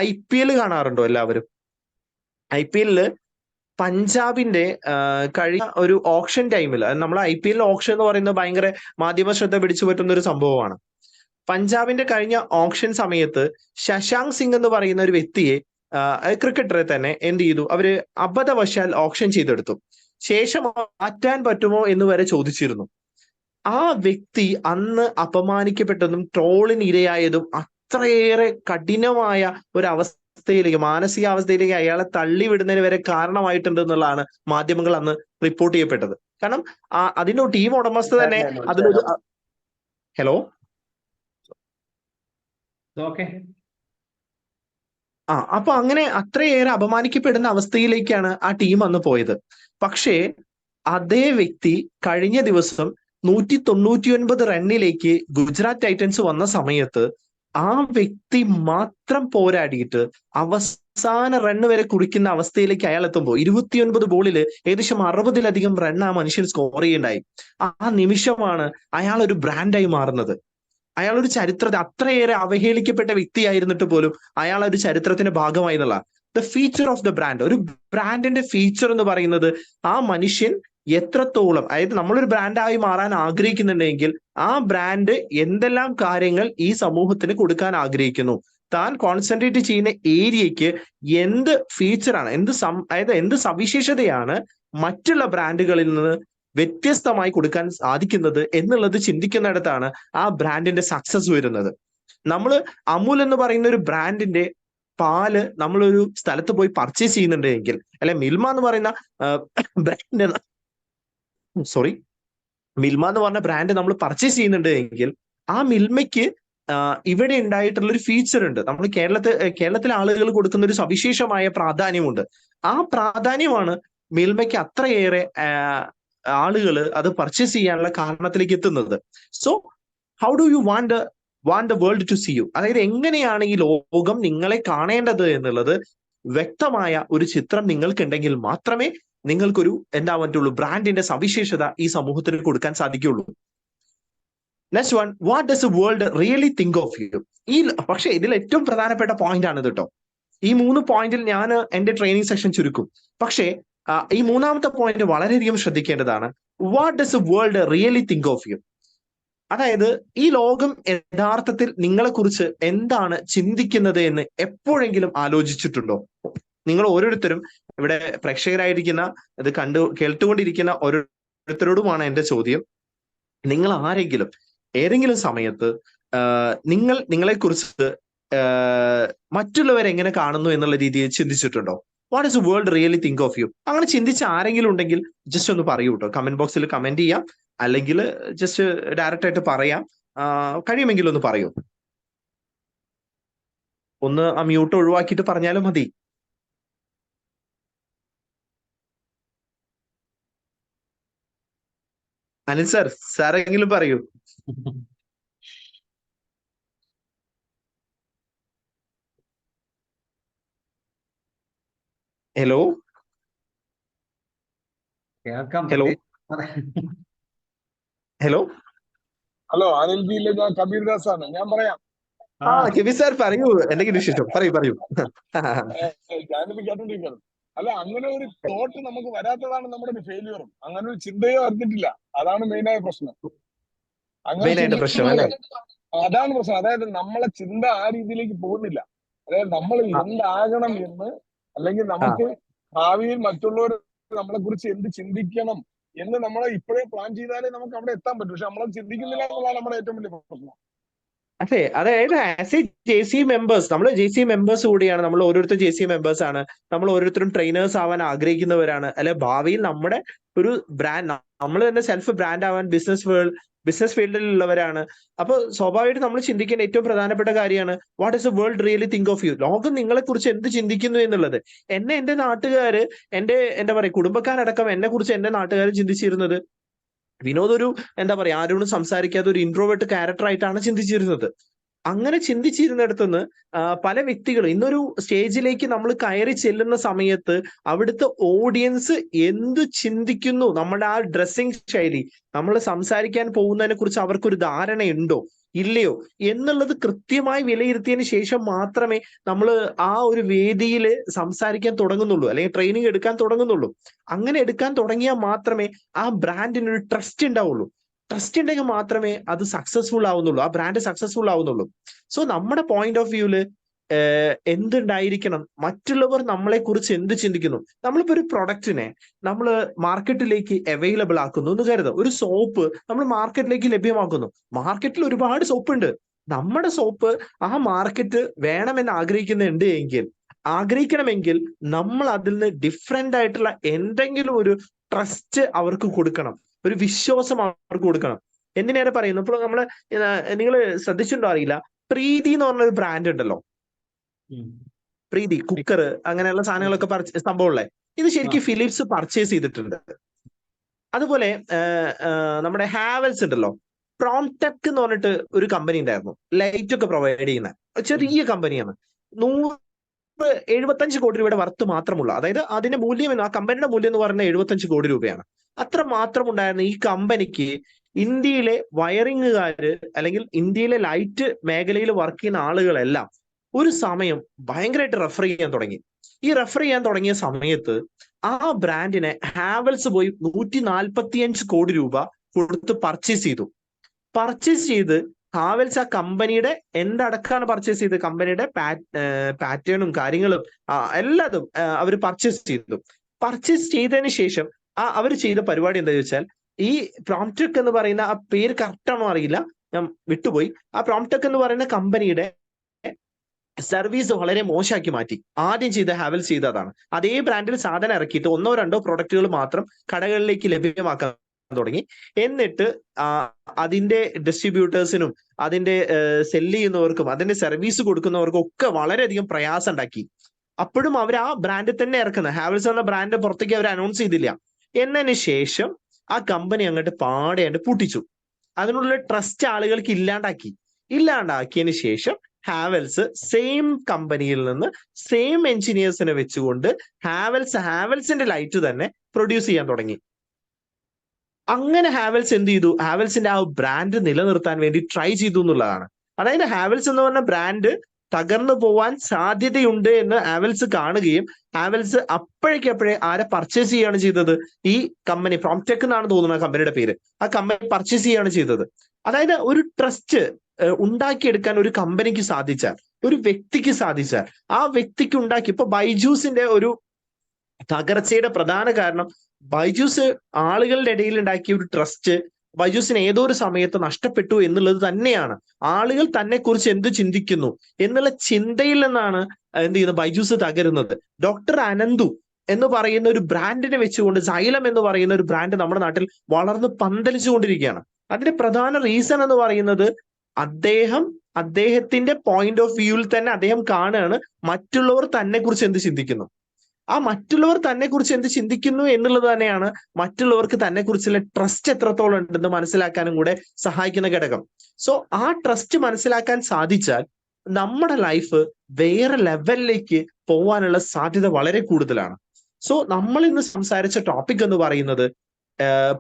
IPL കാണാറുണ്ടോ എല്ലാവരും? IPL പഞ്ചാബിന്റെ കഴിഞ്ഞ ഒരു ഓപ്ഷൻ ടൈമിൽ, നമ്മൾ IPL ഓപ്ഷൻ എന്ന് പറയുന്നത് ഭയങ്കര മാധ്യമ ശ്രദ്ധ പിടിച്ചു പറ്റുന്ന ഒരു സംഭവമാണ്. പഞ്ചാബിന്റെ കഴിഞ്ഞ ഓപ്ഷൻ സമയത്ത് ശശാങ്ക് സിംഗ് എന്ന് പറയുന്ന ഒരു വ്യക്തിയെ, ക്രിക്കറ്ററെ തന്നെ എന്ത് ചെയ്തു, അവര് അബദ്ധവശാൽ ഓപ്ഷൻ ചെയ്തെടുത്തു. ശേഷം മാറ്റാൻ പറ്റുമോ എന്ന് വരെ ചോദിച്ചിരുന്നു. ആ വ്യക്തി അന്ന് അപമാനിക്കപ്പെട്ടതും ട്രോളിന് ഇരയായതും അത്രയേറെ കഠിനമായ ഒരു അവസ്ഥയിലേക്ക്, മാനസികാവസ്ഥയിലേക്ക് അയാളെ തള്ളിവിടുന്നതിന് വരെ കാരണമായിട്ടുണ്ട് എന്നുള്ളതാണ് മാധ്യമങ്ങൾ അന്ന് റിപ്പോർട്ട് ചെയ്യപ്പെട്ടത്. കാരണം അതിന്റെ ടീം ഉടമസ്ഥ തന്നെ അതിലൊരു ഹലോ അപ്പൊ അങ്ങനെ അത്രയേറെ അപമാനിക്കപ്പെടുന്ന അവസ്ഥയിലേക്കാണ് ആ ടീം അന്ന് പോയത്. പക്ഷേ അതേ വ്യക്തി കഴിഞ്ഞ ദിവസം 199 റണ്ണിലേക്ക് ഗുജറാത്ത് ടൈറ്റൻസ് വന്ന സമയത്ത് ആ വ്യക്തി മാത്രം പോരാടിയിട്ട് അവസാന റണ്ണ് വരെ കുറിക്കുന്ന അവസ്ഥയിലേക്ക് അയാൾ എത്തുമ്പോൾ 29 ബോളിൽ ഏകദേശം 60-ലധികം റൺ ആ മനുഷ്യൻ സ്കോർ ചെയ്യണ്ടായി. ആ നിമിഷമാണ് അയാൾ ഒരു ബ്രാൻഡായി മാറുന്നത്. അയാൾ ഒരു ചരിത്രത്തെ, അത്രയേറെ അവഹേളിക്കപ്പെട്ട വ്യക്തിയായിരുന്നിട്ട് പോലും അയാൾ ഒരു ചരിത്രത്തിന്റെ ഭാഗമായി എന്നുള്ള the feature of the brand. ഒരു ബ്രാൻഡിന്റെ ഫീച്ചർ എന്ന് പറയുന്നത് ആ മനുഷ്യൻ എത്രത്തോളം, അതായത് നമ്മളൊരു ബ്രാൻഡായി മാറാൻ ആഗ്രഹിക്കുന്നുണ്ടെങ്കിൽ ആ ബ്രാൻഡ് എന്തെല്ലാം കാര്യങ്ങൾ ഈ സമൂഹത്തിന് കൊടുക്കാൻ ആഗ്രഹിക്കുന്നു, താൻ കോൺസെൻട്രേറ്റ് ചെയ്യുന്ന ഏരിയയ്ക്ക് എന്ത് ഫീച്ചറാണ്, അതായത് എന്ത് സവിശേഷതയാണ് മറ്റുള്ള ബ്രാൻഡുകളിൽ നിന്ന് വ്യത്യസ്തമായി കൊടുക്കാൻ സാധിക്കുന്നത് എന്നുള്ളത് ചിന്തിക്കുന്നിടത്താണ് ആ ബ്രാൻഡിന്റെ സക്സസ് വരുന്നത്. നമ്മൾ അമുൽ എന്ന് പറയുന്ന ഒരു ബ്രാൻഡിന്റെ പാല് നമ്മളൊരു സ്ഥലത്ത് പോയി പർച്ചേസ് ചെയ്യുന്നുണ്ടെങ്കിൽ, അല്ലെ മിൽമ എന്ന് പറയുന്ന മിൽമ എന്ന് പറഞ്ഞ ബ്രാൻഡ് നമ്മൾ പർച്ചേസ് ചെയ്യുന്നുണ്ട് എങ്കിൽ ആ മിൽമയ്ക്ക് ഇവിടെ ഉണ്ടായിട്ടുള്ള ഒരു ഫീച്ചർ ഉണ്ട്. നമ്മൾ കേരളത്തിലെ ആളുകൾ കൊടുക്കുന്ന ഒരു സവിശേഷമായ പ്രാധാന്യമുണ്ട്. ആ പ്രാധാന്യമാണ് മിൽമയ്ക്ക് അത്രയേറെ ആളുകൾ അത് പർച്ചേസ് ചെയ്യാനുള്ള കാരണത്തിലേക്ക് എത്തുന്നത്. So how do you want the world to see you, അതായത് എങ്ങനെയാണ് ഈ ലോകം നിങ്ങളെ കാണേണ്ടത് എന്നുള്ളത് വ്യക്തമായ ഒരു ചിത്രം നിങ്ങൾക്കുണ്ടെങ്കിൽ മാത്രമേ നിങ്ങൾക്കൊരു എന്താ പറ്റുള്ളൂ, ബ്രാൻഡിന്റെ സവിശേഷത ഈ സമൂഹത്തിന് കൊടുക്കാൻ സാധിക്കുള്ളൂ. Next one, what does a world really think of you. പക്ഷെ ഇതിൽ ഏറ്റവും പ്രധാനപ്പെട്ട പോയിന്റ് ആണ് കേട്ടോ. ഈ 3 പോയിന്റിൽ ഞാൻ എന്റെ ട്രെയിനിങ് സെഷൻ ചുരുക്കും. പക്ഷേ ഈ മൂന്നാമത്തെ പോയിന്റ് വളരെയധികം ശ്രദ്ധിക്കേണ്ടതാണ്. What does a world really think of you. അതായത് ഈ ലോകം യഥാർത്ഥത്തിൽ നിങ്ങളെ കുറിച്ച് എന്താണ് ചിന്തിക്കുന്നത് എന്ന് എപ്പോഴെങ്കിലും ആലോചിച്ചിട്ടുണ്ടോ? നിങ്ങൾ ഓരോരുത്തരും ഇവിടെ പ്രേക്ഷകരായിരിക്കുന്ന, ഇത് കേട്ടുകൊണ്ടിരിക്കുന്ന ഓരോരുത്തരോടുമാണ് എന്റെ ചോദ്യം. നിങ്ങൾ ആരെങ്കിലും ഏതെങ്കിലും സമയത്ത് നിങ്ങളെക്കുറിച്ച് മറ്റുള്ളവരെങ്ങനെ കാണുന്നു എന്നുള്ള രീതിയിൽ ചിന്തിച്ചിട്ടുണ്ടോ? What is world really think of you? അങ്ങനെ ചിന്തിച്ച ആരെങ്കിലും ഉണ്ടെങ്കിൽ ജസ്റ്റ് ഒന്ന് പറയൂ കേട്ടോ. കമന്റ് ബോക്സിൽ കമന്റ് ചെയ്യാം, അല്ലെങ്കിൽ ജസ്റ്റ് ഡയറക്റ്റ് ആയിട്ട് പറയാം. കഴിയുമെങ്കിൽ ഒന്ന് പറയൂ. ഒന്ന് ആ മ്യൂട്ട് ഒഴിവാക്കിയിട്ട് പറഞ്ഞാലും മതി. അനിൽ സർ, സാറെങ്കിലും പറയൂ. ഹലോ കേൾക്കാം. Hello hello. ഹലോ, ആനന്ദിയിലെ ഞാൻ കബീർദാസ് ആണ്. ഞാൻ പറയാം. കെവി സാർ പറയൂ, എന്തെങ്കിലും വിശേഷം പറയൂ. ഞാനിത് കേട്ടോണ്ടിരിക്കണം. അല്ല, അങ്ങനെ ഒരു തോട്ട് നമുക്ക് വരാത്തതാണ് നമ്മുടെ ഒരു ഫെയിലിയറും. അങ്ങനെ ഒരു ചിന്തയോ അറിഞ്ഞിട്ടില്ല. അതാണ് മെയിനായ പ്രശ്നം. അങ്ങനെ മെയിനായിട്ട് പ്രശ്നം അല്ലേ? അതാണ് പ്രശ്നം. അതായത് നമ്മളെ ചിന്ത ആ രീതിയിലേക്ക് പോകുന്നില്ല. അതായത് നമ്മൾ എന്താകണം എന്ന്, അല്ലെങ്കിൽ നമുക്ക് ഭാവിയിൽ മറ്റുള്ളവർ നമ്മളെ കുറിച്ച് എന്ത് ചിന്തിക്കണം എന്ന് നമ്മളെ ഇപ്പോഴേ പ്ലാൻ ചെയ്താലേ നമുക്ക് അവിടെ എത്താൻ പറ്റും. പക്ഷെ നമ്മളത് ചിന്തിക്കുന്നില്ല എന്നുള്ളതാണ് നമ്മുടെ ഏറ്റവും വലിയ പ്രശ്നം. അതെ, അതായത് ആസ് എ JC മെമ്പേഴ്സ്, നമ്മൾ JC മെമ്പേഴ്സ് കൂടിയാണ്. നമ്മൾ ഓരോരുത്തരും JC മെമ്പേഴ്സ് ആണ്. നമ്മൾ ഓരോരുത്തരും ട്രെയിനേഴ്സ് ആവാൻ ആഗ്രഹിക്കുന്നവരാണ്. അല്ലെ, ഭാവിയിൽ നമ്മുടെ ഒരു ബ്രാൻഡ്, നമ്മൾ തന്നെ സെൽഫ് ബ്രാൻഡ് ആവാൻ ബിസിനസ് ഫീൽഡിലുള്ളവരാണ്. അപ്പൊ സ്വാഭാവികമായിട്ട് നമ്മൾ ചിന്തിക്കേണ്ട ഏറ്റവും പ്രധാനപ്പെട്ട കാര്യമാണ് what is the world really think of you. ലോകം നിങ്ങളെ കുറിച്ച് എന്ത് ചിന്തിക്കുന്നു എന്നുള്ളത്. എന്റെ നാട്ടുകാര്, എന്താ പറയാ, കുടുംബക്കാരടക്കം എന്നെ കുറിച്ച് എന്റെ നാട്ടുകാർ ചിന്തിച്ചിരുന്നത് വിനോദ് ഒരു എന്താ പറയാ, ആരോടും സംസാരിക്കാത്ത ഒരു ഇൻട്രോവേർട്ട് ക്യാരക്ടർ ആയിട്ടാണ് ചിന്തിച്ചിരുന്നത്. അങ്ങനെ ചിന്തിച്ചിരുന്നിടത്തുനിന്ന് പല വ്യക്തികൾ ഇന്നൊരു സ്റ്റേജിലേക്ക് നമ്മൾ കയറി ചെല്ലുന്ന സമയത്ത് അവിടുത്തെ ഓഡിയൻസ് എന്ത് ചിന്തിക്കുന്നു, നമ്മുടെ ആ ഡ്രസ്സിങ് ശൈലി, നമ്മൾ സംസാരിക്കാൻ പോകുന്നതിനെ കുറിച്ച് അവർക്കൊരു ധാരണയുണ്ടോ ഇല്ലയോ എന്നുള്ളത് കൃത്യമായി വിലയിരുത്തിയതിന് ശേഷം മാത്രമേ നമ്മൾ ആ ഒരു വേദിയിൽ സംസാരിക്കാൻ തുടങ്ങുന്നുള്ളൂ, അല്ലെങ്കിൽ ട്രെയിനിങ് എടുക്കാൻ തുടങ്ങുന്നുള്ളൂ. അങ്ങനെ എടുക്കാൻ തുടങ്ങിയാൽ മാത്രമേ ആ ബ്രാൻഡിനൊരു ട്രസ്റ്റ് ഉണ്ടാവുള്ളൂ. ട്രസ്റ്റ് ഉണ്ടെങ്കിൽ മാത്രമേ അത് സക്സസ്ഫുൾ ആവുന്നുള്ളൂ, ആ ബ്രാൻഡ് സക്സസ്ഫുൾ ആവുന്നുള്ളൂ. സോ നമ്മുടെ പോയിന്റ് ഓഫ് വ്യൂല് എന്തുണ്ടായിരിക്കണം, മറ്റുള്ളവർ നമ്മളെ കുറിച്ച് എന്ത് ചിന്തിക്കുന്നു. നമ്മളിപ്പോ ഒരു പ്രൊഡക്റ്റിനെ നമ്മൾ മാർക്കറ്റിലേക്ക് അവൈലബിൾ ആക്കുന്നു എന്ന് കരുതുക. ഒരു സോപ്പ് നമ്മൾ മാർക്കറ്റിലേക്ക് ലഭ്യമാക്കുന്നു. മാർക്കറ്റിൽ ഒരുപാട് സോപ്പ് ഉണ്ട്. നമ്മുടെ സോപ്പ് ആ മാർക്കറ്റ് വേണമെന്ന് ആഗ്രഹിക്കണമെങ്കിൽ നമ്മൾ അതിൽ നിന്ന് ഡിഫറെന്റ് ആയിട്ടുള്ള എന്തെങ്കിലും ഒരു ട്രസ്റ്റ് അവർക്ക് കൊടുക്കണം, ഒരു വിശ്വാസം അവർക്ക് കൊടുക്കണം. എന്തിനേറെ പറയുന്നു, ഇപ്പോൾ നിങ്ങൾ ശ്രദ്ധിച്ചിട്ടുണ്ടോ അറിയില്ല, പ്രീതി എന്ന് പറഞ്ഞൊരു ബ്രാൻഡ് ഉണ്ടല്ലോ. പ്രീതി കുക്കർ, അങ്ങനെയുള്ള സാധനങ്ങളൊക്കെ സംഭവമുള്ളേ. ഇത് ശരിക്കും ഫിലിപ്സ് പർച്ചേസ് ചെയ്തിട്ടുണ്ട്. അതുപോലെ നമ്മുടെ ഹാവൽസ് ഉണ്ടല്ലോ, പ്രോംടെക് എന്ന് പറഞ്ഞിട്ട് ഒരു കമ്പനി ഉണ്ടായിരുന്നു, ലൈറ്റ് ഒക്കെ പ്രൊവൈഡ് ചെയ്യുന്ന ചെറിയ കമ്പനിയാണ്. 175 കോടി രൂപയുടെ വർത്ത് മാത്രമുള്ള, അതായത് അതിന്റെ മൂല്യം, ആ കമ്പനിയുടെ മൂല്യം എന്ന് പറയുന്നത് 75 കോടി രൂപയാണ്. അത്ര മാത്രം ഉണ്ടായിരുന്ന ഈ കമ്പനിക്ക് ഇന്ത്യയിലെ വയറിങ്ങുകാര് അല്ലെങ്കിൽ ഇന്ത്യയിലെ ലൈറ്റ് മേഖലയിൽ വർക്ക് ചെയ്യുന്ന ആളുകളെല്ലാം ഒരു സമയം ഭയങ്കരമായിട്ട് റെഫർ ചെയ്യാൻ തുടങ്ങി. ഈ റെഫർ ചെയ്യാൻ തുടങ്ങിയ സമയത്ത് ആ ബ്രാൻഡിനെ ഹാവൽസ് പോയി 145 കോടി രൂപ കൊടുത്ത് പർച്ചേസ് ചെയ്ത് ഹാവൽസ് ആ കമ്പനിയുടെ എന്തടക്കാണ് പർച്ചേസ് ചെയ്ത്, കമ്പനിയുടെ പാറ്റേണും കാര്യങ്ങളും എല്ലാതും അവർ പർച്ചേസ് ചെയ്തതിന് ശേഷം അവർ ചെയ്ത പരിപാടി എന്താ ചോദിച്ചാൽ, ഈ പ്രോംടെക് എന്ന് പറയുന്ന ആ പേര് കറക്റ്റ് ആണോ അറിയില്ല, ഞാൻ വിട്ടുപോയി. ആ പ്രോംടെക് എന്ന് പറയുന്ന കമ്പനിയുടെ സർവീസ് വളരെ മോശമാക്കി മാറ്റി. ആദ്യം ചെയ്ത ഹാവൽസ് ചെയ്തതാണ്. അതേ ബ്രാൻഡിൽ സാധനം ഇറക്കിയിട്ട് 1-2 പ്രൊഡക്റ്റുകൾ മാത്രം കടകളിലേക്ക് ലഭ്യമാക്കാൻ തുടങ്ങി. എന്നിട്ട് അതിന്റെ ഡിസ്ട്രിബ്യൂട്ടേഴ്സിനും അതിന്റെ സെല്ല് ചെയ്യുന്നവർക്കും അതിന്റെ സർവീസ് കൊടുക്കുന്നവർക്കും ഒക്കെ വളരെയധികം പ്രയാസം ഉണ്ടാക്കി. അപ്പോഴും അവർ ആ ബ്രാൻഡിൽ തന്നെ ഇറക്കുന്നത്, ഹാവൽസ് എന്ന ബ്രാൻഡ് പുറത്തേക്ക് അവർ അനൗൺസ് ചെയ്തില്ല. എന്നതിന് ശേഷം ആ കമ്പനി അങ്ങോട്ട് പാടെയാണ്ട് പൂട്ടിച്ചു. അതിനുള്ള ട്രസ്റ്റ് ആളുകൾക്ക് ഇല്ലാണ്ടാക്കിയതിന് ശേഷം ഹാവൽസ് സെയിം കമ്പനിയിൽ നിന്ന് സെയിം എഞ്ചിനീയേഴ്സിനെ വെച്ചുകൊണ്ട് ഹാവൽസിന്റെ ലൈറ്റ് തന്നെ പ്രൊഡ്യൂസ് ചെയ്യാൻ തുടങ്ങി. അങ്ങനെ ഹാവൽസ് എന്ത് ചെയ്തു, ഹാവൽസിന്റെ ആ ബ്രാൻഡ് നിലനിർത്താൻ വേണ്ടി ട്രൈ ചെയ്തു എന്നുള്ളതാണ്. അതായത് ഹാവൽസ് എന്ന് പറഞ്ഞ ബ്രാൻഡ് തകർന്നു പോവാൻ സാധ്യതയുണ്ട് എന്ന് ഹാവൽസ് കാണുകയും ഹാവൽസ് അപ്പോഴേക്കപ്പോഴേ ആരെ പർച്ചേസ് ചെയ്യുകയാണ് ചെയ്തത്, ഈ കമ്പനി പ്രോംടെക് എന്നാണ് തോന്നുന്നത് കമ്പനിയുടെ പേര്, ആ കമ്പനി പർച്ചേസ് ചെയ്യുകയാണ് ചെയ്തത്. അതായത് ഒരു ട്രസ്റ്റ് ഉണ്ടാക്കിയെടുക്കാൻ ഒരു കമ്പനിക്ക് സാധിച്ചാൽ, ഒരു വ്യക്തിക്ക് സാധിച്ചാൽ, ആ വ്യക്തിക്ക് ഉണ്ടാക്കി. ഇപ്പൊ ബൈജൂസിന്റെ ഒരു തകർച്ചയുടെ പ്രധാന കാരണം ബൈജൂസ് ആളുകളുടെ ഇടയിൽ ഉണ്ടാക്കിയ ഒരു ട്രസ്റ്റ് ബൈജൂസിന് ഏതോ ഒരു സമയത്ത് നഷ്ടപ്പെട്ടു എന്നുള്ളത് തന്നെയാണ്. ആളുകൾ തന്നെ കുറിച്ച് എന്ത് ചിന്തിക്കുന്നു എന്നുള്ള ചിന്തയിൽ നിന്നാണ് എന്ത് ചെയ്യുന്നത്, ബൈജൂസ് തകരുന്നത്. ഡോക്ടർ അനന്തു എന്ന് പറയുന്ന ഒരു ബ്രാൻഡിനെ വെച്ചുകൊണ്ട് സൈലം എന്ന് പറയുന്ന ഒരു ബ്രാൻഡ് നമ്മുടെ നാട്ടിൽ വളർന്ന് പന്തലിച്ചുകൊണ്ടിരിക്കുകയാണ്. അതിന്റെ പ്രധാന റീസൺ എന്ന് പറയുന്നത് അദ്ദേഹത്തിന്റെ പോയിന്റ് ഓഫ് വ്യൂവിൽ തന്നെ അദ്ദേഹം കാണുകയാണ് മറ്റുള്ളവർ തന്നെ കുറിച്ച് എന്ത് ചിന്തിക്കുന്നു. ആ മറ്റുള്ളവർ തന്നെ കുറിച്ച് എന്ത് ചിന്തിക്കുന്നു എന്നുള്ളത് തന്നെയാണ് മറ്റുള്ളവർക്ക് തന്നെ കുറിച്ചുള്ള ട്രസ്റ്റ് എത്രത്തോളം ഉണ്ടെന്ന് മനസ്സിലാക്കാനും കൂടെ സഹായിക്കുന്ന ഘടകം. സോ ആ ട്രസ്റ്റ് മനസ്സിലാക്കാൻ സാധിച്ചാൽ നമ്മുടെ ലൈഫ് വേറെ ലെവലിലേക്ക് പോവാനുള്ള സാധ്യത വളരെ കൂടുതലാണ്. സോ നമ്മൾ ഇന്ന് സംസാരിച്ച ടോപ്പിക് എന്ന് പറയുന്നത്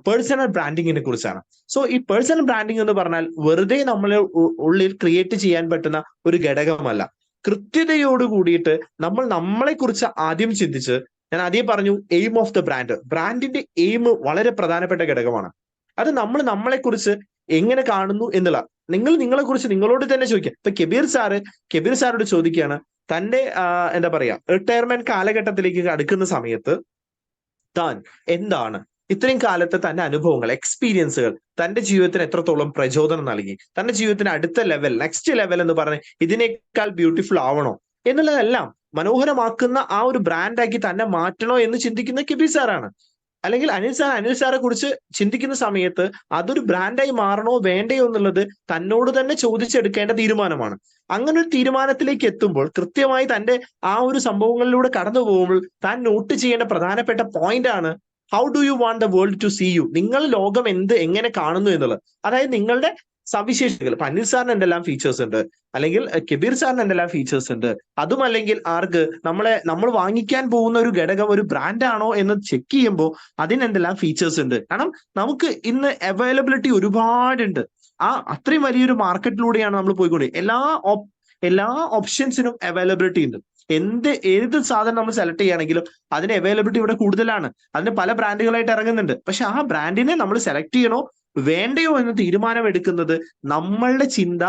പേഴ്സണൽ ബ്രാൻഡിങ്ങിനെ കുറിച്ചാണ്. സോ ഈ പേഴ്സണൽ ബ്രാൻഡിങ് എന്ന് പറഞ്ഞാൽ വെറുതെ നമ്മളെ ഉള്ളിൽ ക്രിയേറ്റ് ചെയ്യാൻ പറ്റുന്ന ഒരു ഘടകമല്ല. കൃത്യതയോട് കൂടിയിട്ട് നമ്മൾ നമ്മളെ കുറിച്ച് ആദ്യം ചിന്തിച്ച്, ഞാൻ ആദ്യം പറഞ്ഞു എയിം ഓഫ് ദ ബ്രാൻഡ്. ബ്രാൻഡിന്റെ എയിം വളരെ പ്രധാനപ്പെട്ട ഘടകമാണ്. അത് നമ്മൾ നമ്മളെ കുറിച്ച് എങ്ങനെ കാണുന്നു എന്നുള്ള നിങ്ങളെ കുറിച്ച് നിങ്ങളോട് തന്നെ ചോദിക്കുക. ഇപ്പൊ കബീർ സാറോട് ചോദിക്കുകയാണ്, തന്റെ എന്താ പറയാ റിട്ടയർമെന്റ് കാലഘട്ടത്തിലേക്ക് അടുക്കുന്ന സമയത്ത് താൻ എന്താണ് ഇത്രയും കാലത്തെ തന്റെ അനുഭവങ്ങൾ, എക്സ്പീരിയൻസുകൾ തന്റെ ജീവിതത്തിന് എത്രത്തോളം പ്രചോദനം നൽകി, തന്റെ ജീവിതത്തിന് അടുത്ത ലെവൽ, നെക്സ്റ്റ് ലെവൽ എന്ന് പറഞ്ഞ് ഇതിനേക്കാൾ ബ്യൂട്ടിഫുൾ ആവണോ എന്നുള്ളതെല്ലാം മനോഹരമാക്കുന്ന ആ ഒരു ബ്രാൻഡാക്കി തന്നെ മാറ്റണോ എന്ന് ചിന്തിക്കുന്ന കബീർ സാറാണ്. അല്ലെങ്കിൽ അനിൽ സാറെ കുറിച്ച് ചിന്തിക്കുന്ന സമയത്ത് അതൊരു ബ്രാൻഡായി മാറണോ വേണ്ടയോ എന്നുള്ളത് തന്നോട് തന്നെ ചോദിച്ചെടുക്കേണ്ട തീരുമാനമാണ്. അങ്ങനെ ഒരു തീരുമാനത്തിലേക്ക് എത്തുമ്പോൾ കൃത്യമായി തന്റെ ആ ഒരു സംഭവങ്ങളിലൂടെ കടന്നു പോകുമ്പോൾ താൻ നോട്ട് ചെയ്യേണ്ട പ്രധാനപ്പെട്ട പോയിന്റ് ആണ് how do you want the world to see you. നിങ്ങൾ ലോകം എങ്ങനെ കാണുന്നു എന്നുള്ളത്. അതായത് നിങ്ങളുടെ സവിശേഷതകൾ. ഇപ്പൊ അനിൽ സാറിന് എന്തെല്ലാം ഫീച്ചേഴ്സ് ഉണ്ട്, അല്ലെങ്കിൽ കബീർ സാറിന് എന്തെല്ലാം ഫീച്ചേഴ്സ് ഉണ്ട്, അതും അല്ലെങ്കിൽ ആർക്ക് നമ്മൾ വാങ്ങിക്കാൻ പോകുന്ന ഒരു ഘടകം ഒരു ബ്രാൻഡാണോ എന്ന് ചെക്ക് ചെയ്യുമ്പോൾ അതിന് എന്തെല്ലാം ഫീച്ചേഴ്സ് ഉണ്ട്. കാരണം നമുക്ക് ഇന്ന് അവൈലബിലിറ്റി ഒരുപാടുണ്ട്. അത്രയും വലിയൊരു മാർക്കറ്റിലൂടെയാണ് നമ്മൾ പോയിക്കൊണ്ടിരിക്കുന്നത്. എല്ലാ ഓപ്ഷൻസിനും അവൈലബിലിറ്റി ഉണ്ട്. ഏത് സാധനം നമ്മൾ സെലക്ട് ചെയ്യുകയാണെങ്കിലും അതിന് അവൈലബിലിറ്റി ഇവിടെ കൂടുതലാണ്. അതിന് പല ബ്രാൻഡുകളായിട്ട് ഇറങ്ങുന്നുണ്ട്. പക്ഷെ ആ ബ്രാൻഡിനെ നമ്മൾ സെലക്ട് ചെയ്യണോ വേണ്ടയോ എന്ന് തീരുമാനമെടുക്കുന്നത് നമ്മളുടെ ചിന്ത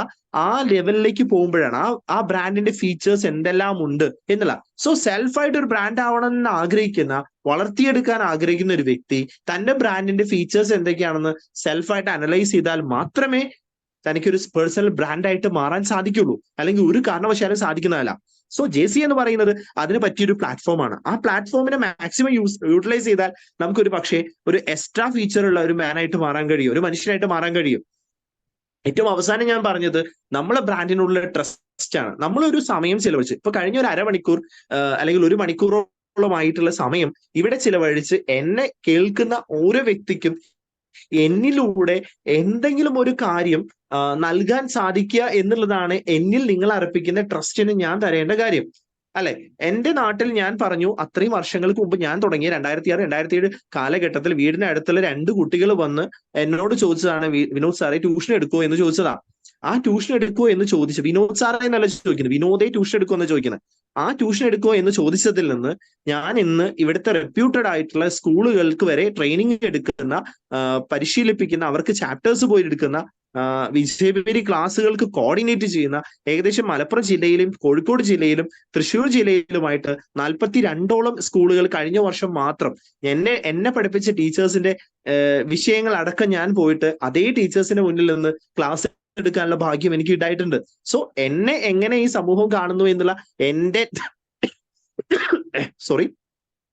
ആ ലെവലിലേക്ക് പോകുമ്പോഴാണ്. ആ ബ്രാൻഡിന്റെ ഫീച്ചേഴ്സ് എന്തെല്ലാം ഉണ്ട് എന്നുള്ള. സോ സെൽഫായിട്ട് ഒരു ബ്രാൻഡ് ആവണമെന്ന് ആഗ്രഹിക്കുന്ന, വളർത്തിയെടുക്കാൻ ആഗ്രഹിക്കുന്ന ഒരു വ്യക്തി തന്റെ ബ്രാൻഡിന്റെ ഫീച്ചേഴ്സ് എന്തൊക്കെയാണെന്ന് സെൽഫായിട്ട് അനലൈസ് ചെയ്താൽ മാത്രമേ തനിക്കൊരു പേഴ്സണൽ ബ്രാൻഡായിട്ട് മാറാൻ സാധിക്കുള്ളൂ. അല്ലെങ്കിൽ ഒരു കാരണവശാലും സാധിക്കുന്നതല്ല. സോ JC എന്ന് പറയുന്നത് അതിന് പറ്റിയൊരു പ്ലാറ്റ്ഫോമാണ്. ആ പ്ലാറ്റ്ഫോമിനെ മാക്സിമം യൂട്ടിലൈസ് ചെയ്താൽ നമുക്കൊരു പക്ഷേ ഒരു എക്സ്ട്രാ ഫീച്ചർ ഉള്ള ഒരു മാനായിട്ട് മാറാൻ കഴിയും, ഒരു മനുഷ്യനായിട്ട് മാറാൻ കഴിയും. ഏറ്റവും അവസാനം ഞാൻ പറഞ്ഞത് നമ്മളെ ബ്രാൻഡിനുള്ള ട്രസ്റ്റ് ആണ്. നമ്മളൊരു സമയം ചിലവഴിച്ച്, ഇപ്പൊ കഴിഞ്ഞ ഒരു അരമണിക്കൂർ അല്ലെങ്കിൽ ഒരു മണിക്കൂറോളമായിട്ടുള്ള സമയം ഇവിടെ ചിലവഴിച്ച് എന്നെ കേൾക്കുന്ന ഓരോ വ്യക്തിക്കും എന്നിലൂടെ എന്തെങ്കിലും ഒരു കാര്യം നൽകാൻ സാധിക്കുക എന്നുള്ളതാണ് എന്നിൽ നിങ്ങൾ അർപ്പിക്കുന്ന ട്രസ്റ്റിന് ഞാൻ തരേണ്ട കാര്യം. അല്ലെ, എന്റെ നാട്ടിൽ ഞാൻ പറഞ്ഞു അത്രയും വർഷങ്ങൾക്ക് മുമ്പ് ഞാൻ തുടങ്ങിയ 2006, 2007 കാലഘട്ടത്തിൽ വീടിന്റെ അടുത്തുള്ള 2 കുട്ടികൾ വന്ന് എന്നോട് ചോദിച്ചതാണ്, വിനോദ് സാറേ ട്യൂഷൻ എടുക്കുമോ എന്ന് ചോദിച്ചതാണ്. ആ ട്യൂഷൻ എടുക്കുമോ എന്ന് ചോദിച്ചു, വിനോദ് സാറേ എന്നല്ല ചോദിക്കുന്നത്, വിനോദേ ട്യൂഷൻ എടുക്കുമോ എന്ന് ചോദിക്കുന്നത്. ആ ട്യൂഷൻ എടുക്കുമോ എന്ന് ചോദിച്ചതിൽ നിന്ന് ഞാൻ ഇന്ന് ഇവിടുത്തെ റെപ്യൂട്ടഡ് ആയിട്ടുള്ള സ്കൂളുകൾക്ക് വരെ ട്രെയിനിങ് എടുക്കുന്ന, പരിശീലിപ്പിക്കുന്ന, അവർക്ക് ചാപ്റ്റേഴ്സ് പോയി എടുക്കുന്ന, വിജയപേരി ക്ലാസ്സുകൾക്ക് കോർഡിനേറ്റ് ചെയ്യുന്ന ഏകദേശം മലപ്പുറം ജില്ലയിലും കോഴിക്കോട് ജില്ലയിലും തൃശ്ശൂർ ജില്ലയിലുമായിട്ട് 42ഓളം സ്കൂളുകൾ കഴിഞ്ഞ വർഷം മാത്രം എന്നെ പഠിപ്പിച്ച ടീച്ചേഴ്സിന്റെ വിഷയങ്ങൾ അടക്കം ഞാൻ പോയിട്ട് അതേ ടീച്ചേഴ്സിന്റെ മുന്നിൽ നിന്ന് ക്ലാസ് എടുക്കാനുള്ള ഭാഗ്യം എനിക്ക് ഉണ്ടായിട്ടുണ്ട്. സോ എന്നെ എങ്ങനെ ഈ സമൂഹം കാണുന്നു എന്നുള്ള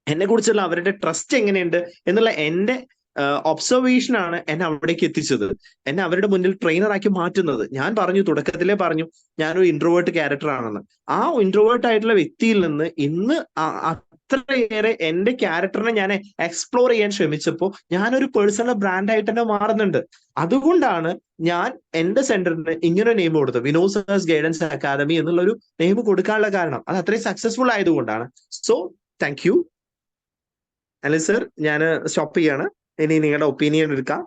എന്നെ കുറിച്ചുള്ള അവരുടെ ട്രസ്റ്റ് എങ്ങനെയുണ്ട് എന്നുള്ള എന്റെ ഒബ്സർവേഷൻ ആണ് എന്നെ അവിടേക്ക് എത്തിച്ചത്, എന്നെ അവരുടെ മുന്നിൽ ട്രെയിനറാക്കി മാറ്റുന്നത്. ഞാൻ തുടക്കത്തിലേ പറഞ്ഞു ഞാനൊരു ഇൻട്രോവേർട്ട് ക്യാരക്ടർ ആണെന്ന്. ആ ഇൻട്രോവേർട്ട് ആയിട്ടുള്ള വ്യക്തിയിൽ നിന്ന് ഇന്ന് അത്രയേറെ എന്റെ ക്യാരക്ടറിനെ ഞാൻ എക്സ്പ്ലോർ ചെയ്യാൻ ശ്രമിച്ചപ്പോൾ ഞാനൊരു പേഴ്സണൽ ബ്രാൻഡായിട്ട് തന്നെ മാറുന്നുണ്ട്. അതുകൊണ്ടാണ് ഞാൻ എന്റെ സെന്ററിന് ഇങ്ങനെ നെയിം കൊടുത്തത്, വിനോദ് സാർസ് ഗൈഡൻസ് അക്കാദമി എന്നുള്ളൊരു നെയിം കൊടുക്കാനുള്ള കാരണം അത് അത്രയും സക്സസ്ഫുൾ ആയതുകൊണ്ടാണ്. So thank you Anil sir. ഞാൻ സ്റ്റോപ്പ് ചെയ്യാണ്. ഇനി നിങ്ങളുടെ ഒപ്പീനിയൻ എടുക്കാം.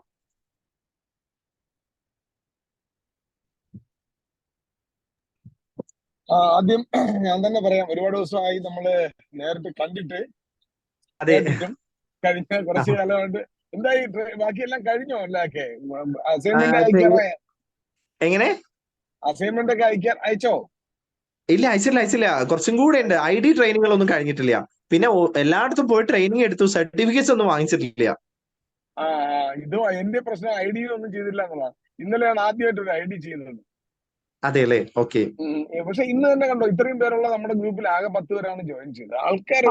ആദ്യം ഞാൻ തന്നെ പറയാം, ഒരുപാട് ദിവസമായി നമ്മള് നേരിട്ട് കണ്ടിട്ട് കഴിഞ്ഞ കുറച്ചു കാലമായിട്ട് എന്തായി ബാക്കിയെല്ലാം കഴിഞ്ഞോ? അല്ലൊക്കെ അസൈൻമെന്റ് എങ്ങനെ അസൈൻമെന്റ് ഒക്കെ അയച്ചോ? ഇല്ല, അയച്ചില്ല. കുറച്ചും കൂടെ ഉണ്ട്. ID ട്രെയിനിങ്ങുകളൊന്നും കഴിഞ്ഞിട്ടില്ല. പിന്നെ എല്ലായിടത്തും പോയി ട്രെയിനിങ് എടുത്തു, സർട്ടിഫിക്കറ്റ്സ് ഒന്നും വാങ്ങിച്ചിട്ടില്ല. ഇത് എന്റെ പ്രശ്നം ID ഒന്നും ചെയ്തില്ല എന്നുള്ളതാണ്. ഇന്നലെയാണ് ആദ്യമായിട്ട് ഒരു ID ചെയ്യുന്നത്. അതെ അല്ലേ? ഓക്കെ. പക്ഷെ ഇന്ന് തന്നെ കണ്ടോ, ഇത്രയും പേരുള്ള നമ്മുടെ ഗ്രൂപ്പിൽ ആകെ 10 പേരാണ് ജോയിൻ ചെയ്തത്. ആൾക്കാർ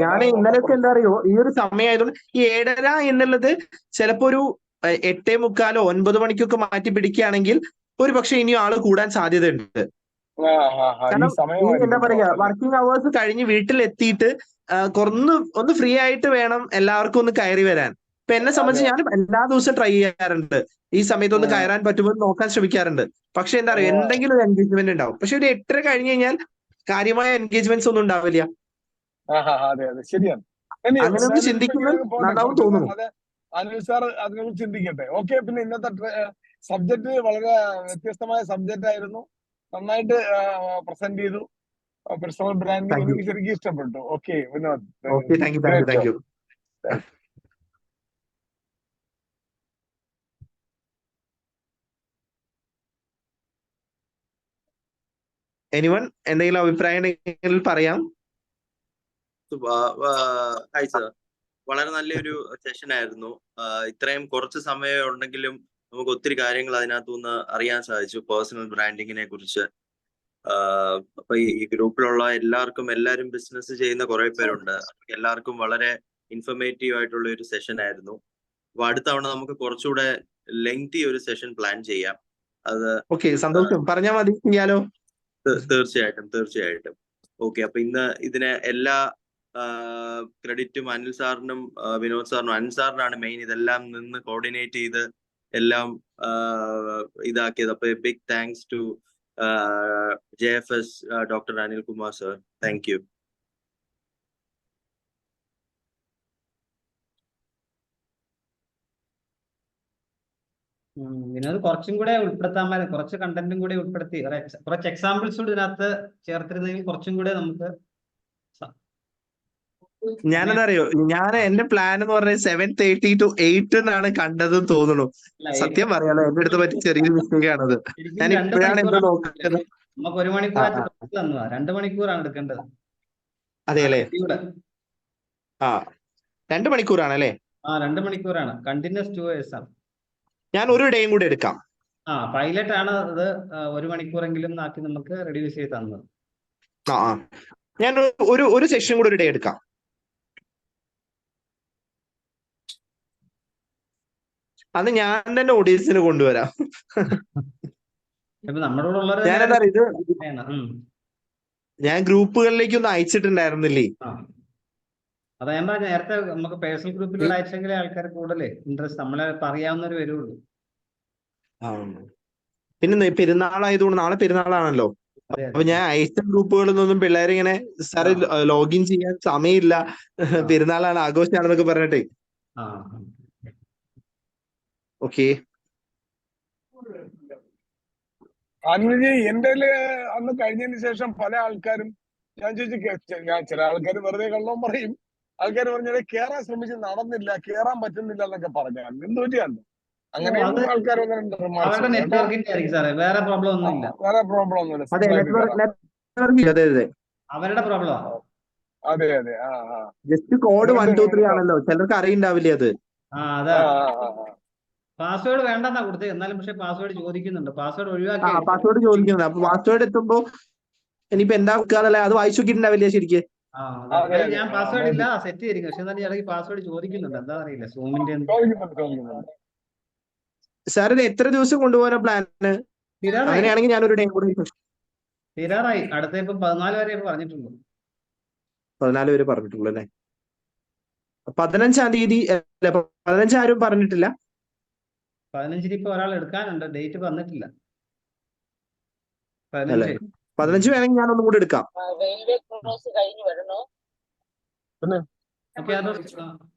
ഞാൻ ഇന്നലെയൊക്കെ എന്താ അറിയോ, ഈ ഒരു സമയമായതുകൊണ്ട് ഈ 7:30 എന്നുള്ളത് ചിലപ്പോ ഒരു 8:45, 9 മണിക്കൊക്കെ മാറ്റി പിടിക്കുകയാണെങ്കിൽ ഒരു പക്ഷെ ഇനിയും ആള് കൂടാൻ സാധ്യതയുണ്ട്. കാരണം എന്താ പറയാ, വർക്കിംഗ് അവേഴ്സ് കഴിഞ്ഞ് വീട്ടിലെത്തിയിട്ട് ഒന്ന് ഫ്രീ ആയിട്ട് വേണം എല്ലാവർക്കും ഒന്ന് കയറി വരാൻ. ഇപ്പൊ എന്നെ സംബന്ധിച്ച് ഞാൻ എല്ലാ ദിവസവും ട്രൈ ചെയ്യാറുണ്ട്, ഈ സമയത്ത് ഒന്ന് കയറാൻ പറ്റുമോ എന്ന് നോക്കാൻ ശ്രമിക്കാറുണ്ട്. പക്ഷെ എന്താ പറയുക, എന്തെങ്കിലും ഒരു എൻഗേജ്മെന്റ് ഉണ്ടാവും. പക്ഷെ ഒരു 8:30 കഴിഞ്ഞ് കഴിഞ്ഞാൽ കാര്യമായ എൻഗേജ്മെന്റ്സ് ഒന്നും ഉണ്ടാവില്ല. അതെ അതെ ശരിയാണ്. ഇനി അങ്ങനെ ഒന്ന് എന്തായാലും ചിന്തിക്കുന്നത് ഇപ്പൊ പോട്ടെ, നന്നാവും കുറച്ച് തോന്നുന്നു. നേരം അനിൽ സാർ അതിനെക്കുറിച്ച് ചിന്തിക്കട്ടെ. ഓക്കെ, പിന്നെ ഇന്നത്തെ സബ്ജക്ട് വളരെ വ്യത്യസ്തമായ സബ്ജക്റ്റ് ആയിരുന്നു. നന്നായിട്ട് പ്രസന്റ് ചെയ്തു. Personal branding thank you. എനിക്ക് ശരിക്കും ഇഷ്ടപ്പെട്ടു. Okay Vinod, okay, thank you, thank you, thank U. Anyone എന്തെങ്കിലും അഭിപ്രായം ഉണ്ടെങ്കിൽ പറയാം. ഹായ് സർ, വളരെ നല്ലൊരു സെഷൻ ആയിരുന്നു. ഇത്രയും കുറച്ച് സമയം ഉണ്ടെങ്കിലും നമുക്ക് ഒത്തിരി കാര്യങ്ങൾ അതിനകത്തുനിന്ന് അറിയാൻ സാധിച്ചു പേഴ്സണൽ ബ്രാൻഡിങ്ങിനെ കുറിച്ച്. അപ്പൊ ഈ ഗ്രൂപ്പിലുള്ള എല്ലാവരും ബിസിനസ് ചെയ്യുന്ന കുറെ പേരുണ്ട്. എല്ലാവർക്കും വളരെ ഇൻഫർമേറ്റീവ് ആയിട്ടുള്ള ഒരു സെഷൻ ആയിരുന്നു. അപ്പൊ അടുത്ത തവണ നമുക്ക് കുറച്ചുകൂടെ ലെങ്തി ഒരു സെഷൻ പ്ലാൻ ചെയ്യാം. അത് ഓക്കെ, സന്തോഷം, പറഞ്ഞാൽ മതി, ചെയ്യാലോ. തീർച്ചയായിട്ടും. ഓക്കെ, അപ്പൊ ഇന്ന് ഇതിന് എല്ലാ ക്രെഡിറ്റും അനിൽ സാറിനും വിനോദ് സാറിനും. അനിൽ സാറിനാണ് മെയിൻ ഇതെല്ലാം നിന്ന് കോർഡിനേറ്റ് ചെയ്ത് എല്ലാം ഇതാക്കിയത്. അപ്പൊ big thanks to JFS doctor Anil Kumar sir. Thank you. Vinod കുറച്ചും കൂടെ ഉൾപ്പെടുത്താൻ, കുറച്ച് കണ്ടന്റും കൂടെ ഉൾപ്പെടുത്തി കുറച്ച് എക്സാമ്പിൾസ് കൂടി ഇതിനകത്ത് ചേർത്തിരുന്നെങ്കിൽ കുറച്ചും കൂടെ നമുക്ക് ഞാനെന്താ അറിയോ, എന്റെ പ്ലാൻ എന്ന് പറഞ്ഞത് 7:30 to 8 എന്നാണ് കണ്ടതെന്ന് തോന്നുന്നു. സത്യം പറയാലോ, എന്റെ അടുത്ത് പറ്റി ചെറിയൊരു മിസ്റ്റേക്ക് ആണത്. ഞാൻ ഇപ്പോഴാണ് എന്താ നോക്കുന്നത്. നമുക്ക് 1 മണിക്കൂർ തന്നതാ, 2 മണിക്കൂറാണ് എടുക്കേണ്ടത്. അതെ അല്ലേ? 2 മണിക്കൂറാണല്ലേ? 2 മണിക്കൂറാണ്, കണ്ടിന്യൂസ് 2 hours ആണ്. ഞാൻ ഒരു ഡേയും കൂടെ എടുക്കാം. പൈലറ്റ് ആണ് അത് 1 മണിക്കൂറെങ്കിലും ആക്കി നമുക്ക് റെഡ്യൂസ് ചെയ്ത് തന്നത്. ഞാൻ ഒരു സെഷൻ കൂടെ ഒരു ഡേ എടുക്കാം. അത് ഞാൻ തന്നെ ഓഡിയൻസിന് കൊണ്ടുവരാം. നമ്മുടെ ഞാൻ ഗ്രൂപ്പുകളിലേക്ക് ഒന്ന് അയച്ചിട്ടുണ്ടായിരുന്നില്ലേ? അതാ ഞാൻ പറഞ്ഞ നേരത്തെ, നമുക്ക് പേഴ്സണൽ ഗ്രൂപ്പിലൂടെ അയച്ചെങ്കിലേ ആൾക്കാർ കൂടുതലേ ഇൻട്രസ്റ്റ്, നമ്മളെ അറിയാവുന്നവർ വരുള്ളൂ. പിന്നെ പെരുന്നാളായതുകൊണ്ട്, നാളെ പെരുന്നാളാണല്ലോ. അപ്പൊ ഞാൻ അയച്ച ഗ്രൂപ്പുകളിൽ നിന്നും പിള്ളേരിങ്ങനെ സാറ് ലോഗിൻ ചെയ്യാൻ സമയമില്ല, പെരുന്നാളാണ്, ആഘോഷമാണെന്നൊക്കെ പറഞ്ഞിട്ടേ. ഓക്കെ, അനിൽജി, എന്റെ അന്ന് കഴിഞ്ഞതിന് ശേഷം പല ആൾക്കാരും ഞാൻ ചോദിച്ചു, ചില ആൾക്കാർ വെറുതെ കള്ളവും പറയും. ആൾക്കാർ പറഞ്ഞാൽ കേറാൻ ശ്രമിച്ച് നടന്നില്ല, കേറാൻ പറ്റുന്നില്ല എന്നൊക്കെ പറഞ്ഞാൽ എന്ത് പറ്റിയാണ്? അങ്ങനെ ആൾക്കാർ വേറെ പ്രോബ്ലം ഒന്നുമില്ല. അവരുടെ പ്രോബ്ലം. അതെ. ജസ്റ്റ് കോഡ് 1 2 3 ആണല്ലോ, ചിലർക്ക് അറിയണ്ടാവില്ലേ അത്. അതാ പാസ്വേഡ് വേണ്ടെന്നാ കൊടുത്തത്, എന്നാലും പക്ഷെ പാസ്വേഡ് ചോദിക്കുന്നുണ്ട്. പാസ്വേഡ് ഒഴിവാക്കി. പാസ്വേഡ് ചോദിക്കുന്നുണ്ട്. അപ്പൊ പാസ്വേഡ് എത്തുമ്പോ ഇനിയിപ്പോ എന്താ വെക്കാന്നല്ല, അത് വായിച്ചു നോക്കിയിട്ടുണ്ടാവില്ലേ ശരിക്ക്? ഞാൻ പാസ്വേഡ് ഇല്ല സെറ്റ് ചെയ്തിരിക്കും, പക്ഷെ എന്നാലും ഇടയ്ക്ക് പാസ്വേഡ് ചോദിക്കുന്നുണ്ട്, എന്താ അറിയില്ല. സൂമിന്റെ സാർ ഇത് എത്ര ദിവസം കൊണ്ടുപോകാനാ പ്ലാന്? അങ്ങനെയാണെങ്കിൽ ഞാനൊരു ഡേ കൂടെ തീരാറായി. അടുത്ത ഇപ്പൊ 14 വരെ പറഞ്ഞിട്ടുള്ളൂ. 14 വരെ പറഞ്ഞിട്ടുള്ളൂ അല്ലേ? 15-ാം തീയതി 15 ആരും പറഞ്ഞിട്ടില്ല. 15 ഇപ്പൊ ഒരാൾ എടുക്കാനുണ്ട്, ഡേറ്റ് വന്നിട്ടില്ല. 15 വേണമെങ്കിൽ ഞാൻ ഒന്നും കൂടി എടുക്കാം.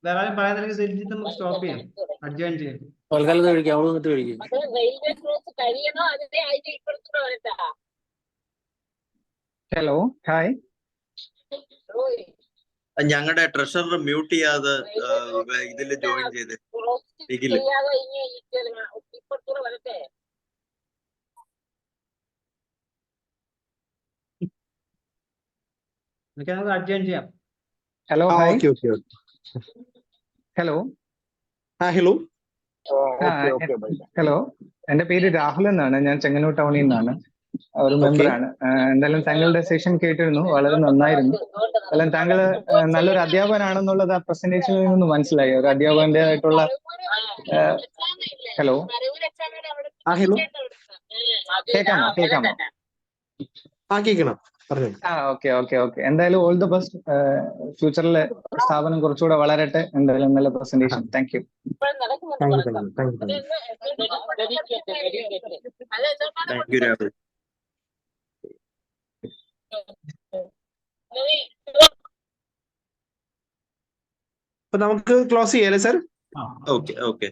വേറെ പറയുന്നില്ലെങ്കിൽ നമുക്ക് സ്റ്റോപ്പ് ചെയ്യാം, അഡ്ജോയിൻ ചെയ്യാം. Hello, hi. ഞങ്ങളുടെ ട്രഷറർ മ്യൂട്ട് ചെയ്യാതെ ഇതിൽ ജോയിൻ ചെയ്ത് നമുക്ക് അഡ്ജോയിൻ ചെയ്യാം. Hello, hi. ഹലോ. ഹലോ, എന്റെ പേര് രാഹുൽ എന്നാണ്. ഞാൻ ചെങ്ങന്നൂർ ടൗണിൽ നിന്നാണ്, ഒരു മെമ്പറാണ്. എന്തായാലും താങ്കളുടെ സെഷൻ കേട്ടിരുന്നു, വളരെ നന്നായിരുന്നു. എന്തായാലും താങ്കൾ നല്ലൊരു അധ്യാപകനാണെന്നുള്ളത് ആ പ്രസന്റേഷനിൽ നിന്ന് മനസ്സിലായി. ഒരു അധ്യാപകന്റെ ആയിട്ടുള്ള ഹലോ കേൾക്കാമോ? കേൾക്കണം. പറഞ്ഞു. ഓക്കെ. എന്തായാലും ഓൾ ദ ബെസ്റ്റ്. ഫ്യൂച്ചറിലെ സ്ഥാപനം കുറച്ചുകൂടെ വളരട്ടെ. എന്തായാലും നല്ല presentation. Thank you. Thank you Rahul. അപ്പൊ നമുക്ക് ക്ലോസ് ചെയ്യാലേ sir? Okay okay.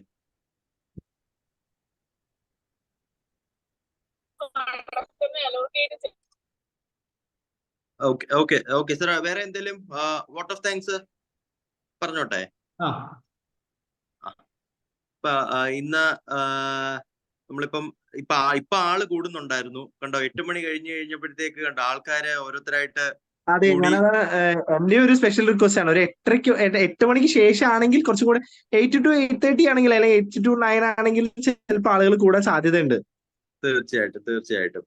Okay okay okay sir, വേറെ എന്തെങ്കിലും വോട്ട് ഓഫ് താങ്ക്സ് പറഞ്ഞോട്ടെ? ഇപ്പൊ ഇന്ന് നമ്മളിപ്പം ആള് കൂടുന്നുണ്ടായിരുന്നു, കണ്ടോ? 8 മണി കഴിഞ്ഞപ്പോഴത്തേക്ക് കണ്ടോ ആൾക്കാരെ ഓരോരുത്തരായിട്ട് അതെ, കൂടി. ഞാനത് എന്റെ ഒരു സ്പെഷ്യൽ റിക്വസ്റ്റ് ആണ്. ഒരു 8 മണിക്ക് ശേഷം ആണെങ്കിൽ കുറച്ചും കൂടെ 8 to 8:30 ആണെങ്കിൽ, അല്ലെങ്കിൽ 8 to 9 ആണെങ്കിൽ ചിലപ്പോൾ ആളുകൾ കൂടാൻ സാധ്യതയുണ്ട്. തീർച്ചയായിട്ടും.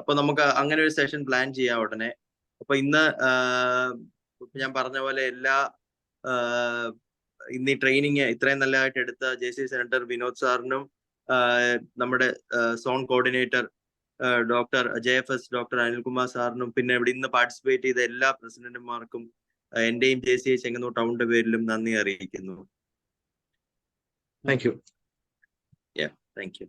അപ്പൊ നമുക്ക് അങ്ങനെ ഒരു സെഷൻ പ്ലാൻ ചെയ്യാം ഉടനെ. അപ്പൊ ഇന്ന് ഞാൻ പറഞ്ഞ പോലെ ഇന്ന് ഈ ട്രെയിനിങ് ഇത്രയും നല്ലതായിട്ട് എടുത്ത JC സെനറ്റർ വിനോദ് സാറിനും നമ്മുടെ zone coordinator doctor JFS doctor Anilkumar സാറിനും, പിന്നെ ഇവിടെ ഇന്ന് പാർട്ടിസിപ്പേറ്റ് ചെയ്ത എല്ലാ പ്രസിഡന്റുമാർക്കും എന്റെയും JCI ചെങ്ങന്നൂർ ടൗണിന്റെ പേരിലും നന്ദി അറിയിക്കുന്നു. Thank you. Thank U.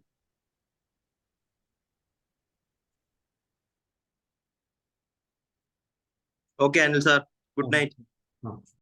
Okay Anil sir, good night.